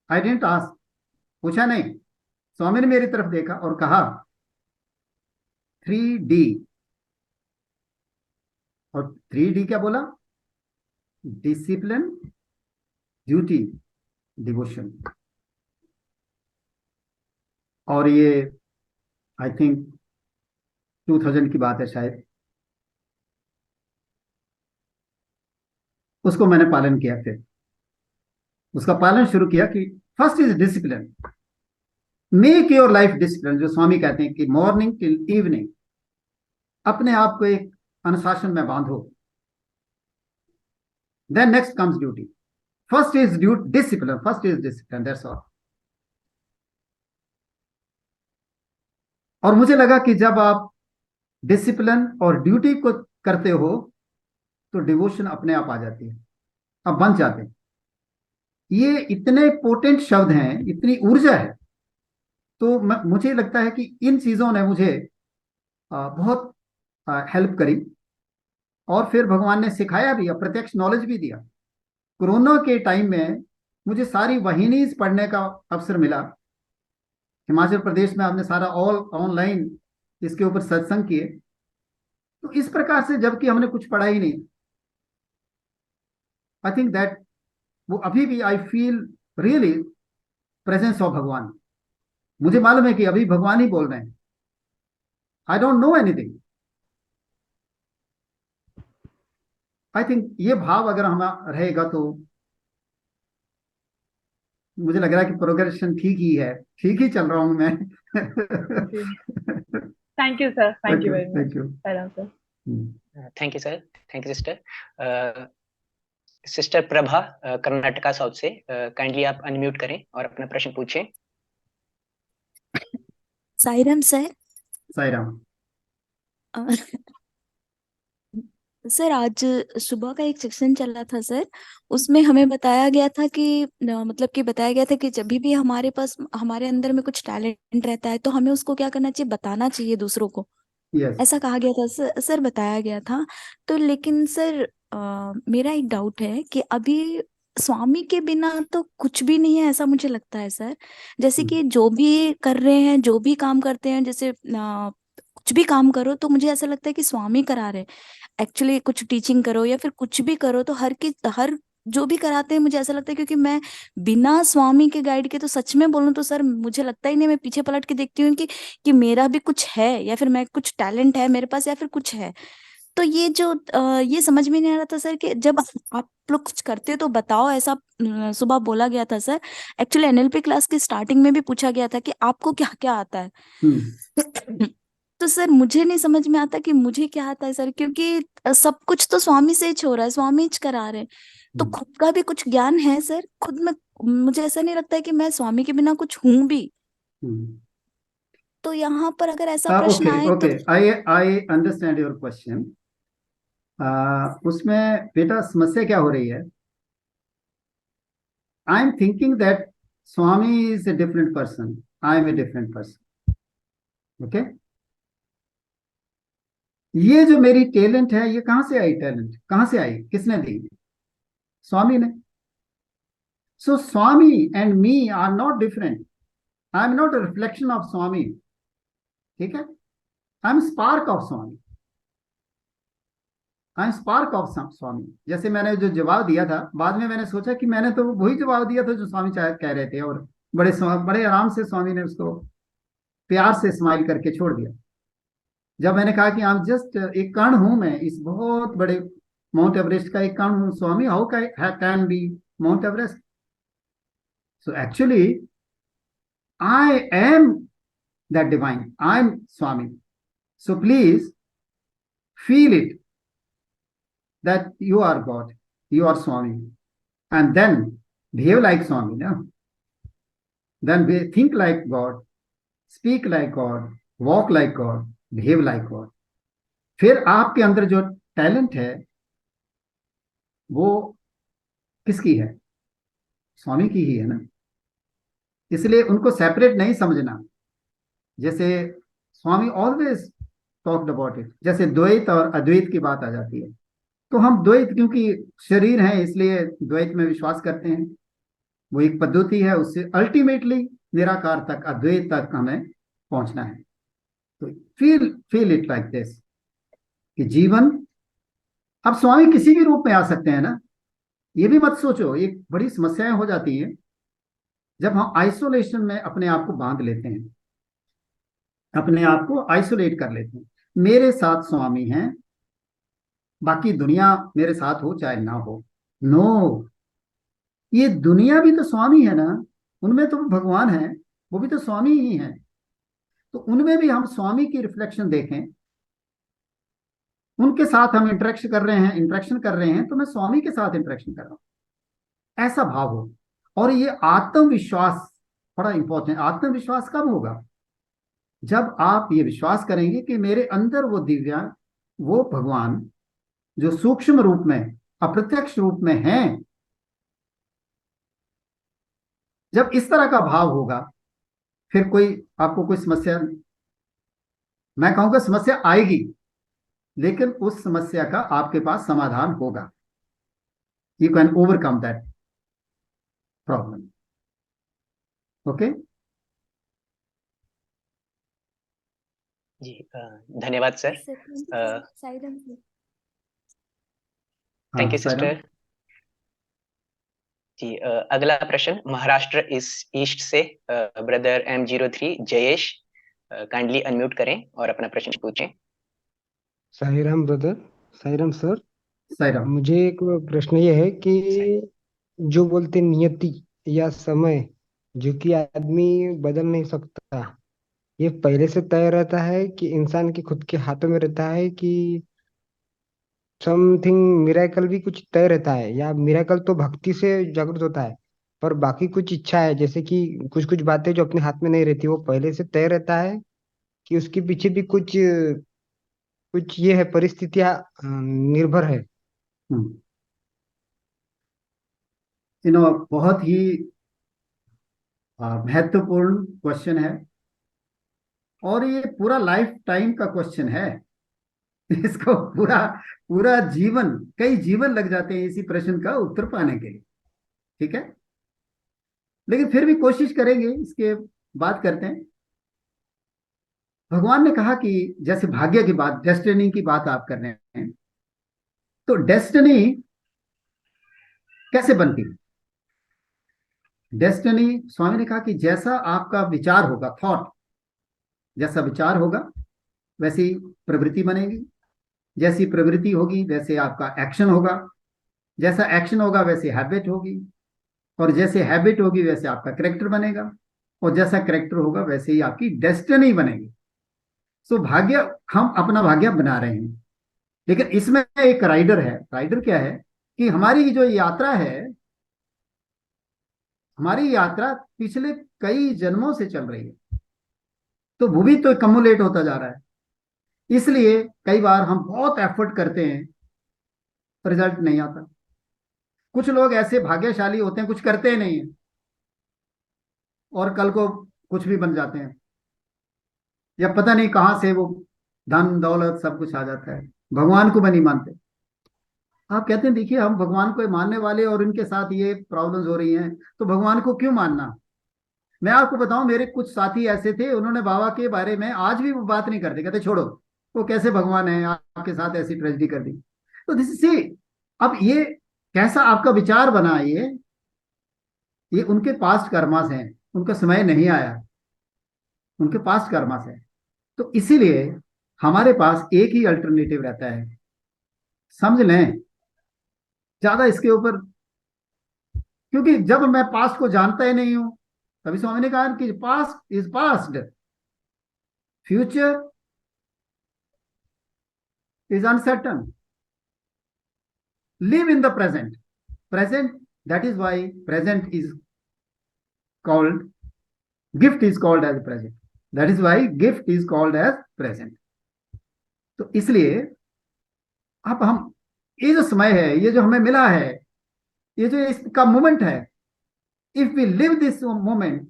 I didn't ask, पूछा नहीं। स्वामी ने मेरी तरफ देखा और कहा 3D। और 3D क्या बोला? Discipline, duty, devotion. और ये आई थिंक 2000 की बात है शायद। उसको मैंने पालन किया। फिर उसका पालन शुरू किया कि first is discipline, make your life discipline. जो स्वामी कहते हैं कि मॉर्निंग टिल इवनिंग अपने आप को एक अनुशासन में बांधो। Then next comes duty. First is discipline, first is discipline, that's all. और मुझे लगा कि जब आप डिसिप्लिन और ड्यूटी को करते हो तो डिवोशन अपने आप आ जाती है, अब बन जाते हैं। ये इतने पोटेंट शब्द हैं, इतनी ऊर्जा है। तो मुझे लगता है कि इन चीजों ने मुझे बहुत हेल्प करी। और फिर भगवान ने सिखाया भी, प्रत्यक्ष नॉलेज भी दिया। कोरोना के टाइम में मुझे सारी वाहिनीज पढ़ने का अवसर मिला। हिमाचल प्रदेश में आपने सारा ऑनलाइन इसके ऊपर सत्संग किए। तो इस प्रकार से, जबकि हमने कुछ पढ़ा ही नहीं, आई थिंक दैट वो अभी भी I feel really presence of भगवान। मुझे मालूम है कि अभी भगवान ही बोल रहे हैं। I don't know anything. I think ये भाव अगर हमारा रहेगा तो मुझे लग रहा है कि प्रोग्रेशन ठीक ही है, ठीक ही चल रहा हूँ मैं। Thank you sir, thank you okay, very much. Thank you. Thank you sir, thank you sister. Sister Prabha Karnataka south से, काइंडली आप अनम्यूट करें और अपना प्रश्न पूछें। साईराम सर। साईराम। सर आज सुबह का एक सेक्शन चल रहा था सर, उसमें हमें बताया गया था कि मतलब कि बताया गया था कि जब भी हमारे पास हमारे अंदर में कुछ टैलेंट रहता है तो हमें उसको क्या करना चाहिए, बताना चाहिए दूसरों को। यस। ऐसा कहा गया था सर बताया गया था। तो लेकिन सर मेरा एक डाउट है कि अभी स्वामी के बिना तो कुछ भी नहीं है, ऐसा मुझे लगता है सर। जैसे कि जो भी कर रहे हैं, जो भी काम करते हैं, जैसे कुछ भी काम करो तो मुझे ऐसा लगता है कि स्वामी करा रहे। एक्चुअली कुछ टीचिंग करो या फिर कुछ भी करो तो हर जो भी कराते हैं मुझे ऐसा लगता है, क्योंकि मैं बिना स्वामी के गाइड के तो सच में बोलूं तो सर मुझे लगता ही नहीं। मैं पीछे पलट के देखती हूँ कि मेरा भी कुछ है या फिर मैं कुछ टैलेंट है मेरे पास या फिर कुछ है। तो ये जो ये समझ में नहीं आ रहा था सर कि जब आप लोग कुछ करते हो तो बताओ, ऐसा सुबह बोला गया था सर। एक्चुअली एनएलपी क्लास की स्टार्टिंग में भी पूछा गया था कि आपको क्या क्या आता है। तो सर मुझे नहीं समझ में आता कि मुझे क्या आता है सर, क्योंकि सब कुछ तो स्वामी से ही हो रहा है, स्वामी ही करा रहे हैं। तो खुद का भी कुछ ज्ञान है सर खुद में। मुझे ऐसा नहीं लगता है कि मैं स्वामी के बिना कुछ हूं भी। तो यहाँ पर अगर ऐसा प्रश्न ओके आए ओके, तो आई अंडरस्टैंड योर क्वेश्चन। उसमें बेटा समस्या क्या हो रही है? I am thinking that Swami is a different person, I am a different person. Okay, ये जो मेरी टैलेंट है ये कहां से आई? टैलेंट कहां से आई? किसने दी? स्वामी ने। So Swami and me are not different. I am not a reflection of Swami. ठीक है, I am spark of Swami. I am spark of Swami. जैसे मैंने जो जवाब दिया था, बाद में मैंने सोचा कि मैंने तो वही जवाब दिया था जो स्वामी शायद कह रहे थे, और बड़े आराम से स्वामी ने उसको प्यार से स्माइल करके छोड़ दिया। जब मैंने कहा कि आप जस्ट एक कण हूं, मैं इस बहुत बड़े माउंट एवरेस्ट का एक कण हूं, Swami how can be mount Everest? So actually I am that divine, I am Swami. So please feel it that you are God, you are Swami, and then behave like Swami. No? Then think like God, speak like God, walk like God, behave like God. फिर आपके अंदर जो talent है वो किसकी है? स्वामी की ही है ना। इसलिए उनको सेपरेट नहीं समझना। जैसे स्वामी ऑलवेज टॉक्ड अबाउट इट, जैसे द्वैत और अद्वैत की बात आ जाती है तो हम द्वैत, क्योंकि शरीर है इसलिए द्वैत में विश्वास करते हैं। वो एक पद्धति है, उससे अल्टीमेटली निराकार तक, अद्वैत तक हमें पहुंचना है। तो फील इट लाइक दिस कि जीवन, अब स्वामी किसी भी रूप में आ सकते हैं ना। ये भी मत सोचो, एक बड़ी समस्याएं हो जाती है जब हम आइसोलेशन में अपने आप को बांध लेते हैं, अपने आप को आइसोलेट कर लेते हैं। मेरे साथ स्वामी हैं, बाकी दुनिया मेरे साथ हो चाहे ना हो। नो, ये दुनिया भी तो स्वामी है ना, उनमें तो भगवान है, वो भी तो स्वामी ही है। तो उनमें भी हम स्वामी की रिफ्लेक्शन देखें, उनके साथ हम इंटरेक्शन कर रहे हैं तो मैं स्वामी के साथ इंटरेक्शन कर रहा हूं, ऐसा भाव हो। और ये आत्मविश्वास बड़ा इंपॉर्टेंट। आत्मविश्वास कब होगा? जब आप ये विश्वास करेंगे कि मेरे अंदर वो दिव्या, वो भगवान जो सूक्ष्म रूप में, अप्रत्यक्ष रूप में हैं। जब इस तरह का भाव होगा फिर आपको कोई समस्या, मैं कहूंगा समस्या आएगी, लेकिन उस समस्या का आपके पास समाधान होगा। You can overcome that problem. Okay जी, धन्यवाद सर। थैंक यू सिस्टर जी। अगला प्रश्न महाराष्ट्र ईस्ट से brother M03 Jayesh, kindly unmute करें और अपना प्रश्न पूछें। Sairam brother, Sairam sir. साईराम। मुझे एक प्रश्न ये है कि जो बोलते नियति या समय जो कि आदमी बदल नहीं सकता, ये पहले से तय रहता है कि इंसान के खुद के हाथों में रहता है, कि समथिंग मिराकल भी कुछ तय रहता है, या मिराकल तो भक्ति से जागृत होता है, पर बाकी कुछ इच्छा है, जैसे कि कुछ कुछ बातें जो अपने हाथ में नहीं रहती, वो पहले से तय रहता है कि उसके पीछे भी कुछ कुछ ये है, परिस्थितियां निर्भर है। बहुत ही महत्वपूर्ण क्वेश्चन है, और ये पूरा लाइफ टाइम का क्वेश्चन है। इसको पूरा पूरा जीवन, कई जीवन लग जाते हैं इसी प्रश्न का उत्तर पाने के लिए। ठीक है, लेकिन फिर भी कोशिश करेंगे, इसके बात करते हैं। भगवान ने कहा कि जैसे भाग्य की बात, डेस्टिनी की बात आप कर रहे हैं, तो डेस्टिनी कैसे बनती है? डेस्टिनी, स्वामी ने कहा कि जैसा आपका विचार होगा, थॉट, जैसा विचार होगा वैसी प्रवृत्ति बनेगी, जैसी प्रवृत्ति होगी वैसे आपका एक्शन होगा, जैसा एक्शन होगा वैसे हैबिट होगी, और जैसे हैबिट होगी वैसे आपका कैरेक्टर बनेगा, और जैसा कैरेक्टर होगा वैसे ही आपकी डेस्टिनी बनेगी। सो भाग्य, हम अपना भाग्य बना रहे हैं, लेकिन इसमें एक राइडर है। राइडर क्या है कि हमारी जो यात्रा है, हमारी यात्रा पिछले कई जन्मों से चल रही है, तो वो भी तो कम्युलेट होता जा रहा है। इसलिए कई बार हम बहुत एफर्ट करते हैं, रिजल्ट नहीं आता। कुछ लोग ऐसे भाग्यशाली होते हैं, कुछ करते ही नहीं है और कल को कुछ भी बन जाते हैं, या पता नहीं कहां से वो धन दौलत सब कुछ आ जाता है, भगवान को भी नहीं मानते। आप कहते हैं देखिए हम भगवान को मानने वाले और इनके साथ ये प्रॉब्लम्स हो रही हैं, तो भगवान को क्यों मानना? मैं आपको बताऊं, मेरे कुछ साथी ऐसे थे, उन्होंने बाबा के बारे में आज भी वो बात नहीं करते, कहते छोड़ो, वो कैसे भगवान है, आपके साथ ऐसी ट्रेजेडी कर दी। तो दिस सी, अब ये कैसा आपका विचार बना, ये उनके पास्ट कर्मास हैं, उनका समय नहीं आया, उनके पास्ट कर्मास है। तो इसीलिए हमारे पास एक ही अल्टरनेटिव रहता है, समझ लें ज्यादा इसके ऊपर, क्योंकि जब मैं पास्ट को जानता ही नहीं हूं, तभी स्वामी ने कहा कि past is past, future is uncertain, live in the present. Present, that is why present is called, gift is called as present, that is why gift is called as present. तो इसलिए अब हम, ये जो समय है, ये जो हमें मिला है, ये जो इसका मोमेंट है, if we live this moment,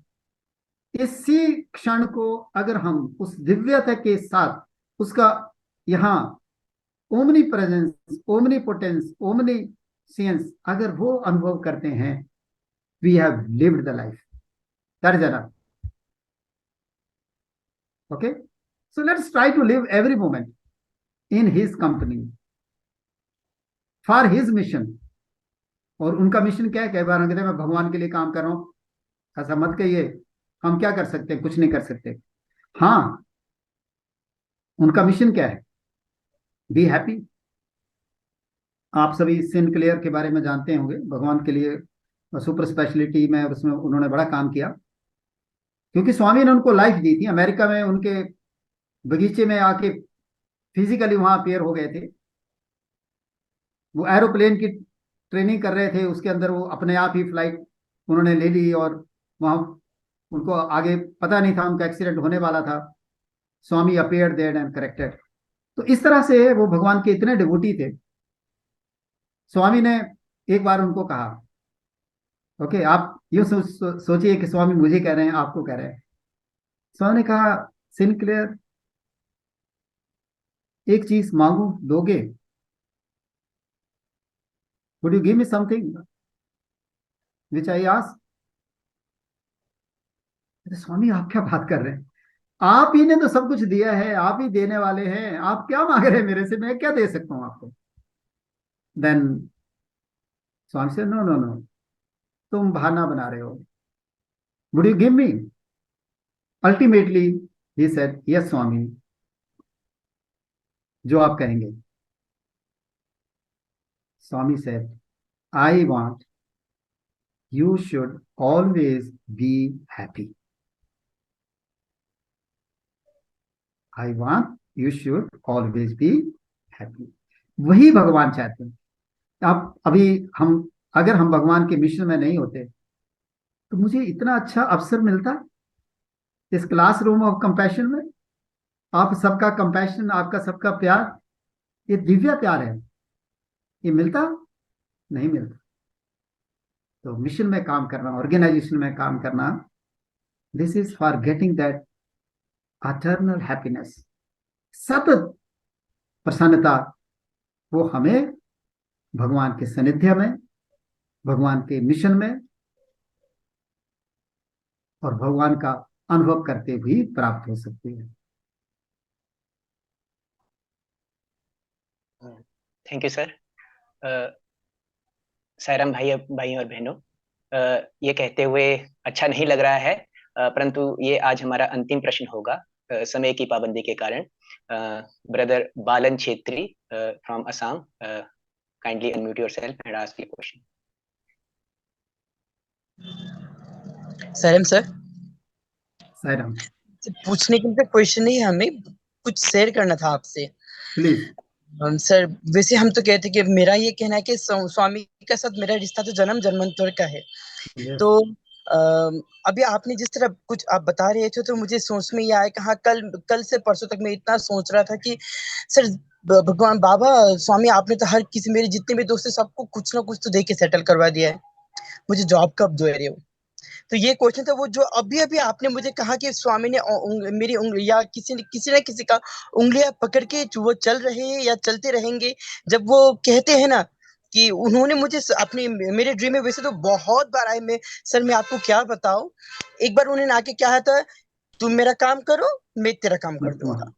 इसी क्षण को अगर हम उस दिव्यता के साथ, उसका यहाँ omnipresence, omnipotence, omniscience, अगर वो अनुभव करते हैं, we have lived the life, that is enough. Okay, so let's try to live every moment in his company, for his mission. और उनका मिशन क्या है? कई बार हम कहते हैं मैं भगवान के लिए काम कर रहा हूं, ऐसा मत कहिए, हम क्या कर सकते हैं? कुछ नहीं कर सकते। हाँ, उनका मिशन क्या है? Be happy. आप सभी सिनक्लेयर के बारे में जानते होंगे, भगवान के लिए सुपर स्पेशलिटी में उसमें उन्होंने बड़ा काम किया, क्योंकि स्वामी ने उनको लाइफ दी थी। अमेरिका में उनके बगीचे में आके फिजिकली वहां अपेयर हो गए थे। वो एरोप्लेन की ट्रेनिंग कर रहे थे, उसके अंदर वो अपने आप ही फ्लाइट उन्होंने ले ली, और वहां उनको आगे पता नहीं था, उनका एक्सीडेंट होने वाला था। स्वामी अपेयर्ड देयर एंड करेक्टेड। तो इस तरह से वो भगवान के इतने डिवोटी थे। स्वामी ने एक बार उनको कहा, ओके आप यूं सोचिए कि स्वामी मुझे कह रहे हैं, आपको कह रहे हैं। स्वामी ने कहा, सिनक्लेयर एक चीज मांगू, दोगे? Would you give me something which I ask? Swami आप क्या बात कर रहे हैं, आप ही ने तो सब कुछ दिया है, आप ही देने वाले हैं, आप क्या मांग रहे हैं मेरे से, मैं क्या दे सकता हूं आपको? देन स्वामी से, नो नो नो, तुम बहाना बना रहे हो, would you give me? Ultimately he said, yes Swami, जो आप कहेंगे। Swami said, I want You should always be happy. I want you should always be happy. वही भगवान चाहते हैं। अब अभी अगर हम भगवान के मिशन में नहीं होते तो मुझे इतना अच्छा अवसर मिलता इस क्लासरूम ऑफ कंपैशन में। आप सबका कंपैशन, आपका सबका प्यार, ये दिव्य प्यार है, ये मिलता नहीं मिलता। तो मिशन में काम करना, ऑर्गेनाइजेशन में काम करना, this is for getting that eternal happiness, सतत प्रसन्नता। वो हमें भगवान के सानिध्य में, भगवान के मिशन में और भगवान का अनुभव करते हुए प्राप्त हो सकती है। Thank you sir. सायराम भाई और बहनों, ये कहते हुए अच्छा नहीं लग रहा है, परंतु ये आज हमारा अंतिम प्रश्न होगा समय की पाबंदी के कारण। Brother Balan Chhetri from Assam, kindly unmute yourself and ask your question. Sairam sir. Sairam. पूछने के लिए क्वेश्चन नहीं है, हमें कुछ शेयर करना था आपसे। प्लीज। सर वैसे हम तो कहते कि मेरा ये कहना है कि स्वामी के साथ मेरा रिश्ता तो जन्म जन्मांतर का है। तो अभी आपने जिस तरह कुछ आप बता रहे थे तो मुझे सोच में ये आया कि हाँ, कल से परसों तक मैं इतना सोच रहा था कि सर भगवान बाबा स्वामी आपने तो हर किसी, मेरे जितने भी दोस्त हैं सबको कुछ ना कुछ तो दे के सेटल करवा दिया है, मुझे जॉब कब दे रहे हो। तो ये क्वेश्चन था वो जो अभी आपने मुझे कहा कि स्वामी ने मेरी उंगली या किसी न किसी का उंगलियां पकड़ के वो चल रहे हैं या चलते रहेंगे। जब वो कहते हैं ना कि उन्होंने मुझे अपनी मेरे ड्रीम में वैसे तो बहुत बार आए, मैं आपको क्या बताऊं। एक बार उन्होंने आके कहा था तुम मेरा काम करो मैं तेरा काम कर दूंगा,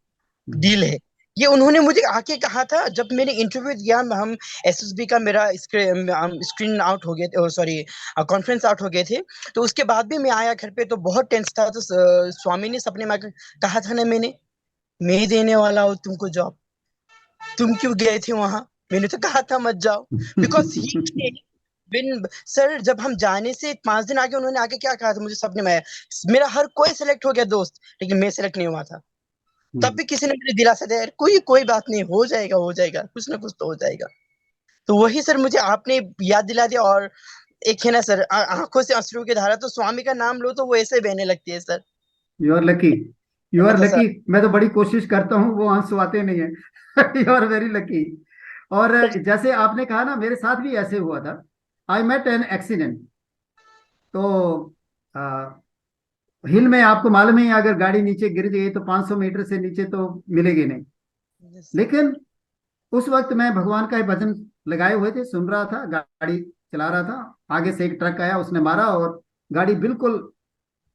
डील है। ये उन्होंने मुझे आके कहा था जब मैंने इंटरव्यू दिया। हम एसएसबी का मेरा स्क्रीन आउट हो गए, सॉरी कॉन्फ्रेंस आउट हो गए थे। तो उसके बाद भी मैं आया घर पे तो बहुत टेंस था। तो स्वामी ने सपने में कहा था ना, मैं देने वाला हूँ तुमको जॉब, तुम क्यों गए थे वहां। मैंने तो कहा था मत जाओ, बिकॉज सर जब हम जाने से 5 दिन आगे उन्होंने आके क्या कहा था मुझे सपने में आया, मेरा हर कोई सिलेक्ट हो गया दोस्त, लेकिन मैं सिलेक्ट नहीं हुआ था। तब भी किसी ने मुझे दिलासा दिया कोई बात नहीं, हो जाएगा कुछ ना कुछ तो हो जाएगा। तो वही सर मुझे आपने याद दिला दिया। और एक है ना सर, आंखों से अश्रु की धारा तो स्वामी का नाम लो तो वो ऐसे बहने लगती है sir. You are lucky, you are lucky. मैं तो बड़ी कोशिश करता हूँ, वो आंसू आते नहीं है। You are very lucky. और जैसे आपने कहा ना, मेरे साथ भी ऐसे हुआ था। I met an accident. तो हिल में आपको मालूम है, अगर गाड़ी नीचे गिर गई तो 500 मीटर से नीचे तो मिलेगी नहीं। लेकिन उस वक्त मैं भगवान का भजन लगाए हुए थे, सुन रहा था, गाड़ी चला रहा था। आगे से एक ट्रक आया, उसने मारा और गाड़ी बिल्कुल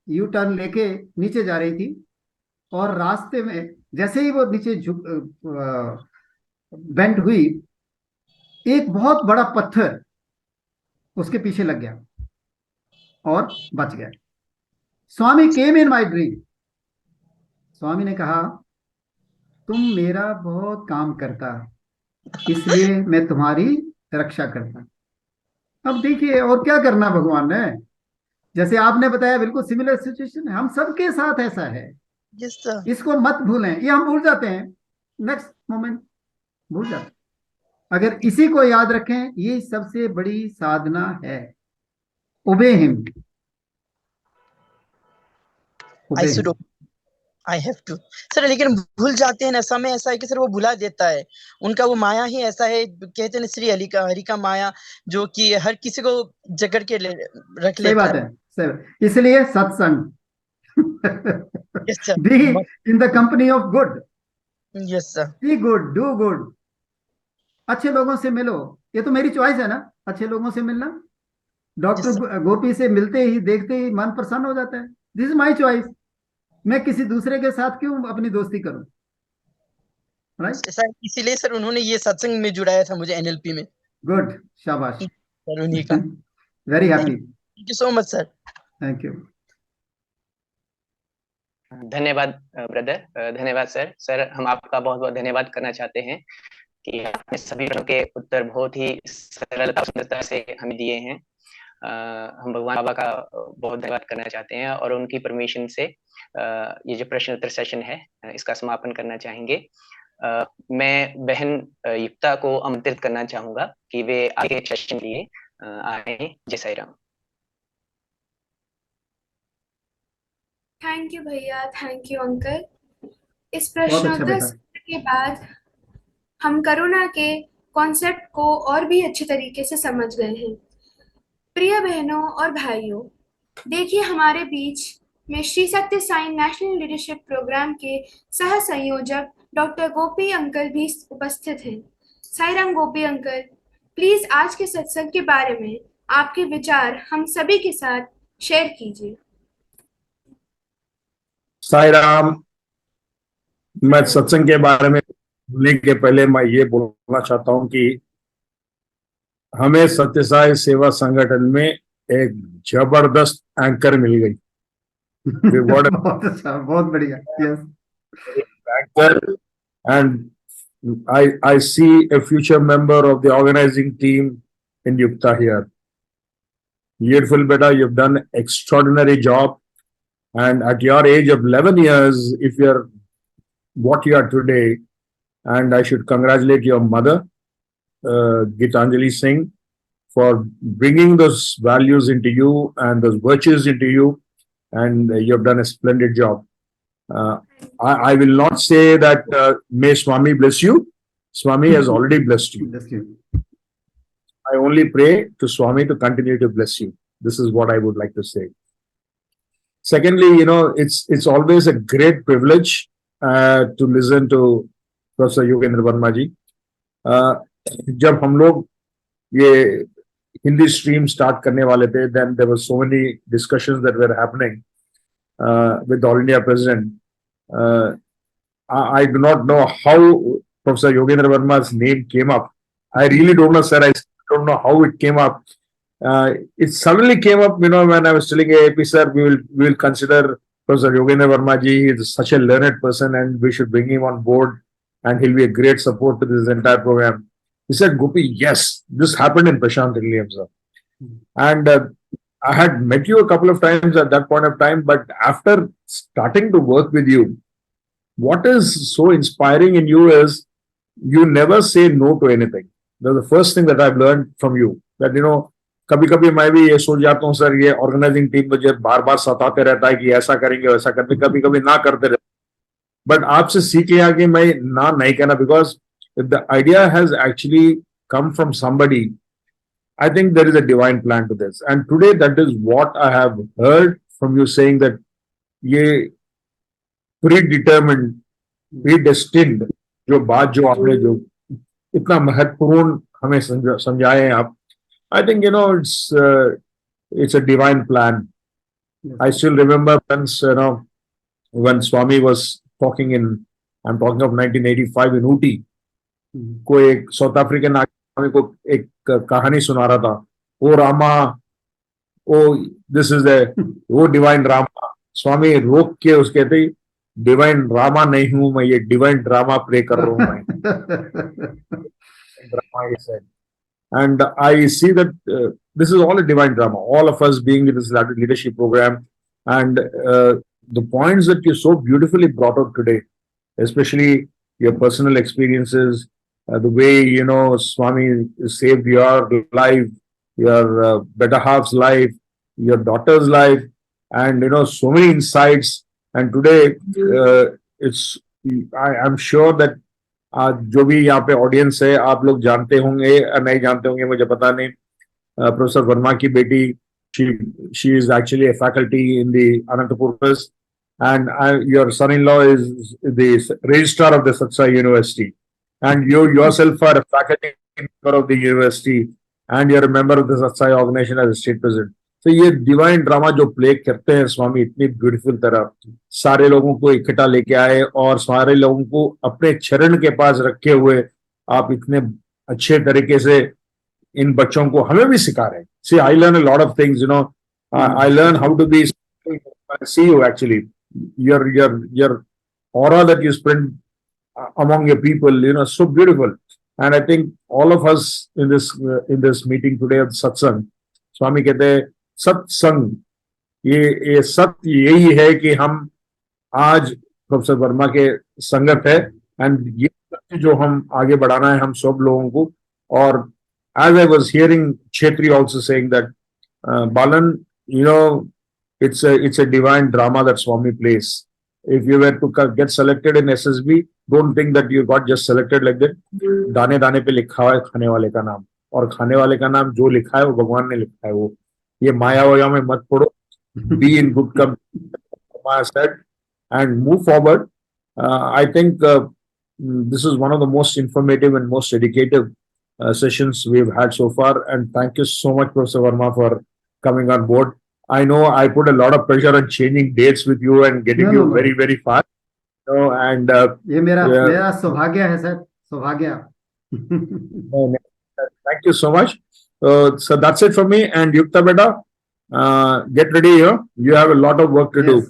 यू टर्न लेके नीचे जा रही थी। और रास्ते में जैसे ही वो नीचे बेंड हुई, एक बहुत बड़ा पत्थर उसके पीछे लग गया और बच गया। स्वामी केम इन माई ड्रीम। स्वामी ने कहा तुम मेरा बहुत काम करता, इसलिए मैं तुम्हारी रक्षा करता। अब देखिए, और क्या करना भगवान ने। जैसे आपने बताया, बिल्कुल सिमिलर सिचुएशन है, हम सबके साथ ऐसा है। इसको मत भूलें। ये हम भूल जाते हैं, नेक्स्ट मोमेंट भूल जाते हैं। अगर इसी को याद रखें, ये सबसे बड़ी साधना है। Obey him, I have to sir. लेकिन भूल जाते हैं ना, समय ऐसा है कि सर वो भुला देता है। उनका वो माया ही ऐसा है, कहते हैं श्री हरि का माया, जो कि हर किसी को जकड़ के रख लेता बात है। सही। इसलिए सत्संग, be in the company of good. Yes sir. Be good, do good. अच्छे लोगों से मिलो। ये तो मेरी चॉइस है ना, अच्छे लोगों से मिलना। डॉक्टर गोपी से मिलते ही, देखते ही मन प्रसन्न हो जाता है। This is my choice. मैं किसी दूसरे के साथ क्यों अपनी दोस्ती करूं, राइट? इसीलिए सर उन्होंने ये सत्संग में जुड़ाया था मुझे एनएलपी में। गुड, शाबाश। सर उन्हीं का। Very happy. Thank you so much sir. Thank you. धन्यवाद ब्रदर, धन्यवाद सर। सर हम आपका बहुत बहुत धन्यवाद करना चाहते हैं कि आपने सभी प्रश्नों के उत्तर बहुत ही सरलता सुंदरता से हमें दिए हैं। हम भगवान बाबा का बहुत धन्यवाद करना चाहते हैं और उनकी परमिशन से ये जो प्रश्न उत्तर सेशन है इसका समापन करना चाहेंगे। मैं बहन युक्ता को आमंत्रित करना चाहूंगा कि वे आगे सेशन के लिए आए। जय साई राम। थैंक यू भैया, थैंक यू अंकल। इस बहुत अच्छा प्रश्नोत्तर बेटा। सत्र के बाद हम करुणा के कॉन्सेप्ट को और भी अच्छे तरीके से समझ गए हैं। प्रिय बहनों और भाइयों, देखिए हमारे बीच में Shri Satya Sai national leadership programme के सह संयोजक डॉक्टर गोपी अंकल भी उपस्थित हैं। साई राम गोपी अंकल, प्लीज आज के सत्संग के बारे में आपके विचार हम सभी के साथ शेयर कीजिए। साई राम। मैं सत्संग के बारे में बोलने के पहले मैं ये बोलना चाहता हूं कि हमें सत्य साई सेवा संगठन में एक जबरदस्त एंकर मिल गई। बहुत अच्छा, बहुत बढ़िया। Yes anchor, and I see a future member of the organizing team in Yukta here. Beautiful beta, you've done extraordinary job, and at your age of 11 years, if you're what you are today, and I should congratulate your mother, Gitanjali Singh, for bringing those values into you and those virtues into you, and you have done a splendid job. I will not say that may Swami bless you. Swami has already blessed you. Bless you. I only pray to Swami to continue to bless you. This is what I would like to say. Secondly, you know, it's always a great privilege to listen to Professor Yogendra Verma ji. जब हम लोग ये Hindi stream start करने वाले थे, then there were so many discussions that were happening with the All India President. I do not know how Professor Yogendra Verma's name came up. I really don't know, sir. I don't know how it came up. It suddenly came up, you know, when I was telling AAP, sir, we will consider Professor Yogendra Verma ji. He is such a learned person, and we should bring him on board, and he'll be a great support to this entire program. He said, Gopi, yes, this happened in Prashant Nilayam, sir. And I had met you a couple of times at that point of time, but after starting to work with you, what is so inspiring in you is you never say no to anything. That's the first thing that I've learned from you. That, you know, कभी-कभी मैं भी ये सोच जाता हूँ, sir, ये organising team मुझे बार-बार सताते रहता है कि ऐसा करेंगे वैसा करेंगे, कभी-कभी ना करते रहते, बट आपसे सीख लिया कि मैं ना नहीं कहना, because if the idea has actually come from somebody, I think there is a divine plan to this. And today that is what I have heard from you, saying that ये predetermined, predestined जो बात जो आपने जो इतना महत्वपूर्ण हमें समझाए हैं आप, I think, you know, it's a divine plan. I still remember once, you know, when Swami was talking in, I'm talking of 1985 in Ooty, कोई एक साउथ अफ्रीकन आदमी को एक कहानी सुना रहा था, ओ रामा, ओ दिस इज वो डिवाइन रामा। स्वामी रोक के उसके थे, डिवाइन रामा नहीं हूं मैं, ये डिवाइन ड्रामा प्ले कर रहा हूं मैं। Drama he said. And I see that this is all a divine drama, all of us being in this leadership program, and the points that you so beautifully brought out today, especially your personal experiences, the way, you know, Swami saved your life, your better half's life, your daughter's life, and, you know, so many insights. And today, I'm sure that जो भी यहाँ पे audience है, आप लोग जानते होंगे या नहीं जानते होंगे मुझे पता नहीं, प्रोफेसर वर्मा की बेटी, she is actually a faculty in the Anantapur Press, and your son-in-law is the registrar of the Satsai University, and you yourself are a faculty member of the university, and you're a member of the Satsai organization as a state president. तो ये divine drama जो play करते हैं स्वामी इतनी beautiful तरह, सारे लोगों को इकट्ठा लेके आए और सारे लोगों को अपने चरण के पास रखे हुए आप इतने अच्छे तरीके से इन बच्चों को हमें भी सिखा रहे हैं. See, I learn a lot of things, you know. I learn how to be. I see you actually. Your aura that you spread among your people, you know, so beautiful. And I think all of us in this meeting today of Satsang, स्वामी कहते हैं सत्संग, ये सत्य यही है कि हम आज प्रोफेसर वर्मा के संगत है, एंड ये सत्य जो हम आगे बढ़ाना है हम सब लोगों को. और as I was hearing Chetri also saying that, Balan, you know, it's a divine drama that Swami plays. If you were to get selected in SSB, don't think that you got just selected like that. दाने दाने पे लिखा है खाने वाले का नाम, और खाने वाले का नाम जो लिखा है वो भगवान ने लिखा है. वो ये माया वया में मत पड़ो. Be in good company, Maya said, and move forward. I think this is one of the most informative and most educative sessions we've had so far, and thank you so much, Professor Verma, for coming on board. I know I put a lot of pressure on changing dates with you and getting you very, very fast. And ये मेरा सौभाग्य है sir, सौभाग्य. Thank you so much. So that's it for me. And Yukta beta, get ready here. You have a lot of work to do.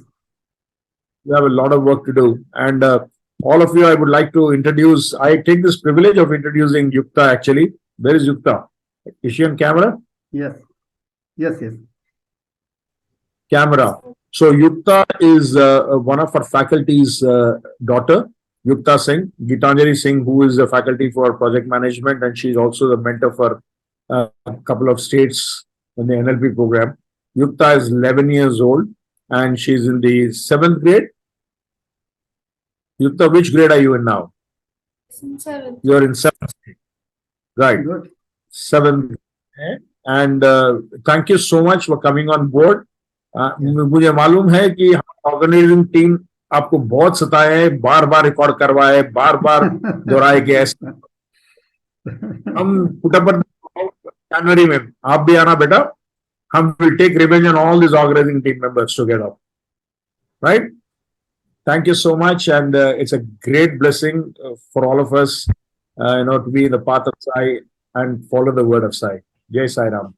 You have a lot of work to do. And all of you, I would like to introduce. I take this privilege of introducing Yukta. Actually, where is Yukta? Is she on camera? Yes. Camera. So Yukta is one of our faculty's daughter, Yukta Singh, Gitanjali Singh, who is a faculty for project management, and she's also the mentor for a couple of states in the NLP program. Yukta is 11 years old, and she's in the 7th grade. Yukta, which grade are you in now? 7th. You're in 7th grade. Right. Good. 7th. And thank you so much for coming on board. मुझे मालूम है कि organising team आपको बहुत सताया है, बार बार record करवाए, बार बार दोहराए कि ऐसे. हम पुटअप जनवरी में आप भी आना बेटा. हम will take revenge on all this organizing team members together. Right. Thank you so much, and it's a great blessing for all of us, to be in the path of Sai and follow the word of Sai. Jai Sai Ram.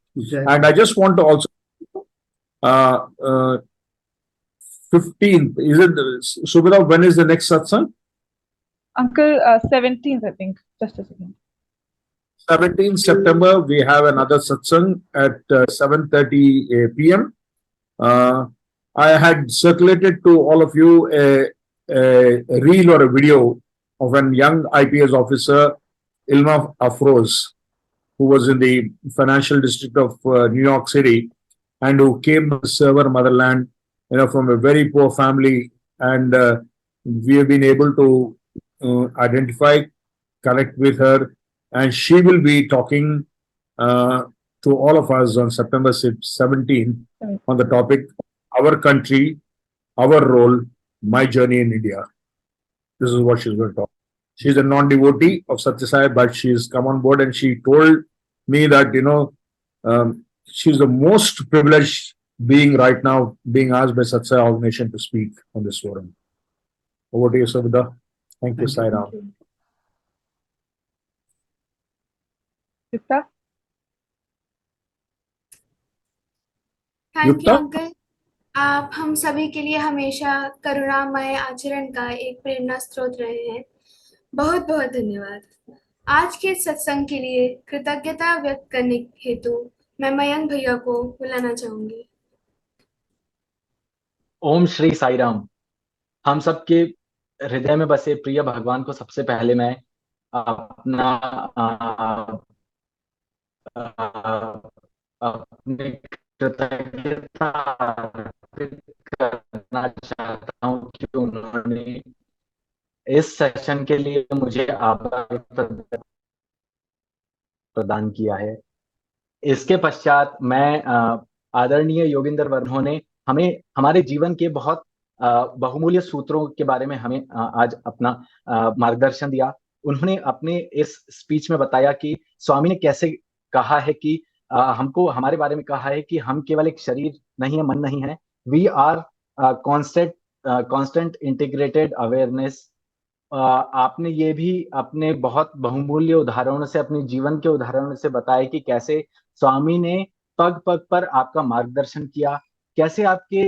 And I just want to also 15th, is it, Subhita, when is the next satsang? Uncle, 17th, I think. Just a second. 17th September, we have another satsang at 7:30 p.m. I had circulated to all of you a reel or a video of a young IPS officer, Ilma Afroz, who was in the financial district of New York City, and who came to serve our motherland, from a very poor family. And we have been able to identify, connect with her, and she will be talking to all of us on September 17th on the topic, Our Country, Our Role, My Journey in India. This is what she's going to talk. She's a non-devotee of Satya Sai, but she's come on board, and she told me that, she's the most privileged being right now, being asked by Satya Sai organization to speak on this forum. Over to you, Subhita. Thank you, Sai Ram. Yukta? Thank you uncle. आप हम सभी के लिए हमेशा करुणामय आचरण का एक प्रेरणा स्रोत रहे हैं. बहुत बहुत धन्यवाद. आज के सत्संग के लिए कृतज्ञता व्यक्त करने हेतु मैं मयंक भैया को बुलाना चाहूंगी. ओम श्री साई राम. हम सबके हृदय में बसे प्रिय भगवान को सबसे पहले मैं अपना अपनी कृतज्ञता करना चाहता हूँ कि उन्होंने इस सेशन के लिए मुझे आभार प्रदान किया है. इसके पश्चात मैं आदरणीय योगिंदर वर्मा ने हमें हमारे जीवन के बहुत बहुमूल्य सूत्रों के बारे में हमें आज अपना मार्गदर्शन दिया. उन्होंने अपने इस स्पीच में बताया कि स्वामी ने कैसे कहा है कि हमको हमारे बारे में कहा है कि हम केवल एक शरीर नहीं है, मन नहीं है. We are constant integrated awareness. आपने ये भी अपने बहुत बहुमूल्य उदाहरणों से, अपने जीवन के उदाहरणों से बताया कि कैसे स्वामी ने पग पग पर आपका मार्गदर्शन किया, कैसे आपके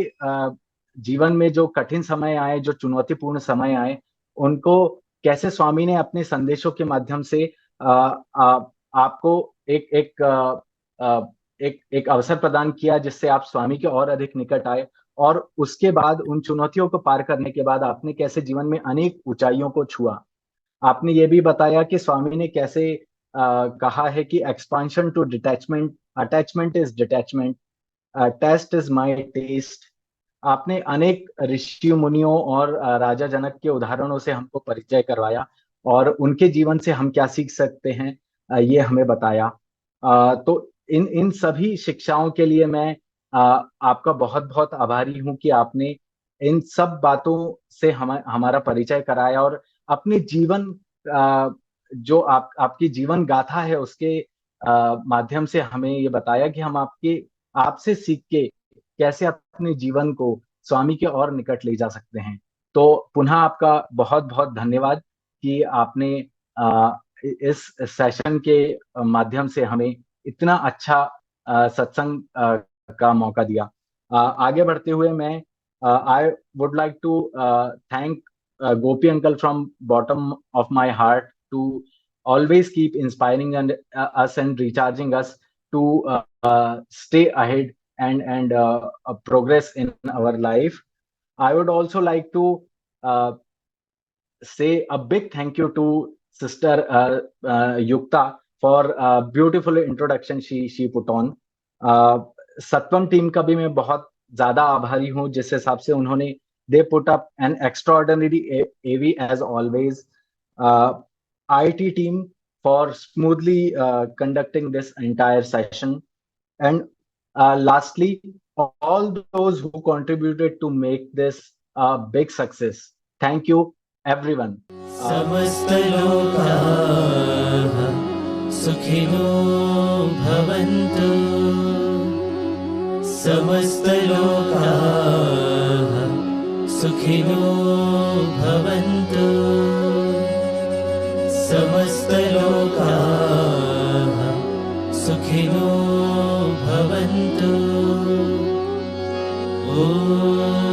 जीवन में जो कठिन समय आए, जो चुनौतीपूर्ण समय आए, उनको कैसे स्वामी ने अपने संदेशों के माध्यम से आपको एक एक अवसर प्रदान किया जिससे आप स्वामी के और अधिक निकट आए, और उसके बाद उन चुनौतियों को पार करने के बाद आपने कैसे जीवन में अनेक ऊंचाइयों को छुआ। आपने ये भी बताया कि स्वामी ने कैसे कहा है कि expansion to detachment, attachment is detachment, test is my taste. आपने अनेक ऋषि मुनियों और राजा जनक के उदाहरणों से हमको परिचय करवाया और उनके जीवन से हम क्या सीख सकते हैं ये हमें बताया। तो इन सभी शिक्षाओं के लिए मैं आपका बहुत बहुत आभारी हूं कि आपने इन सब बातों से हमारा परिचय कराया और अपने जीवन जो आपकी जीवन गाथा है उसके माध्यम से हमें ये बताया कि हम आपसे सीख के कैसे अपने जीवन को स्वामी के और निकट ले जा सकते हैं। तो पुनः आपका बहुत बहुत धन्यवाद कि आपने इस सेशन के माध्यम से हमें इतना अच्छा सत्संग का मौका दिया। आगे बढ़ते हुए मैं I would like to thank Gopi uncle from bottom of my heart to always keep inspiring us and recharging us to stay ahead and progress in our life. I would also like to say a big thank you to Sister Yukta for a beautiful introduction she put on. Satvam team का भी मैं बहुत ज्यादा आभारी हूँ जिस हिसाब से उन्होंने they put up an extraordinary AV as always. IT team for smoothly conducting this entire session, and lastly all those who contributed to make this a big success. Thank you everyone. समस्तलोकाः सुखिनो भवन्तु, समस्तलोकाः सुखिनो भवन्तु, समस्तलोकाः सुखिनो भवन्तु। ॐ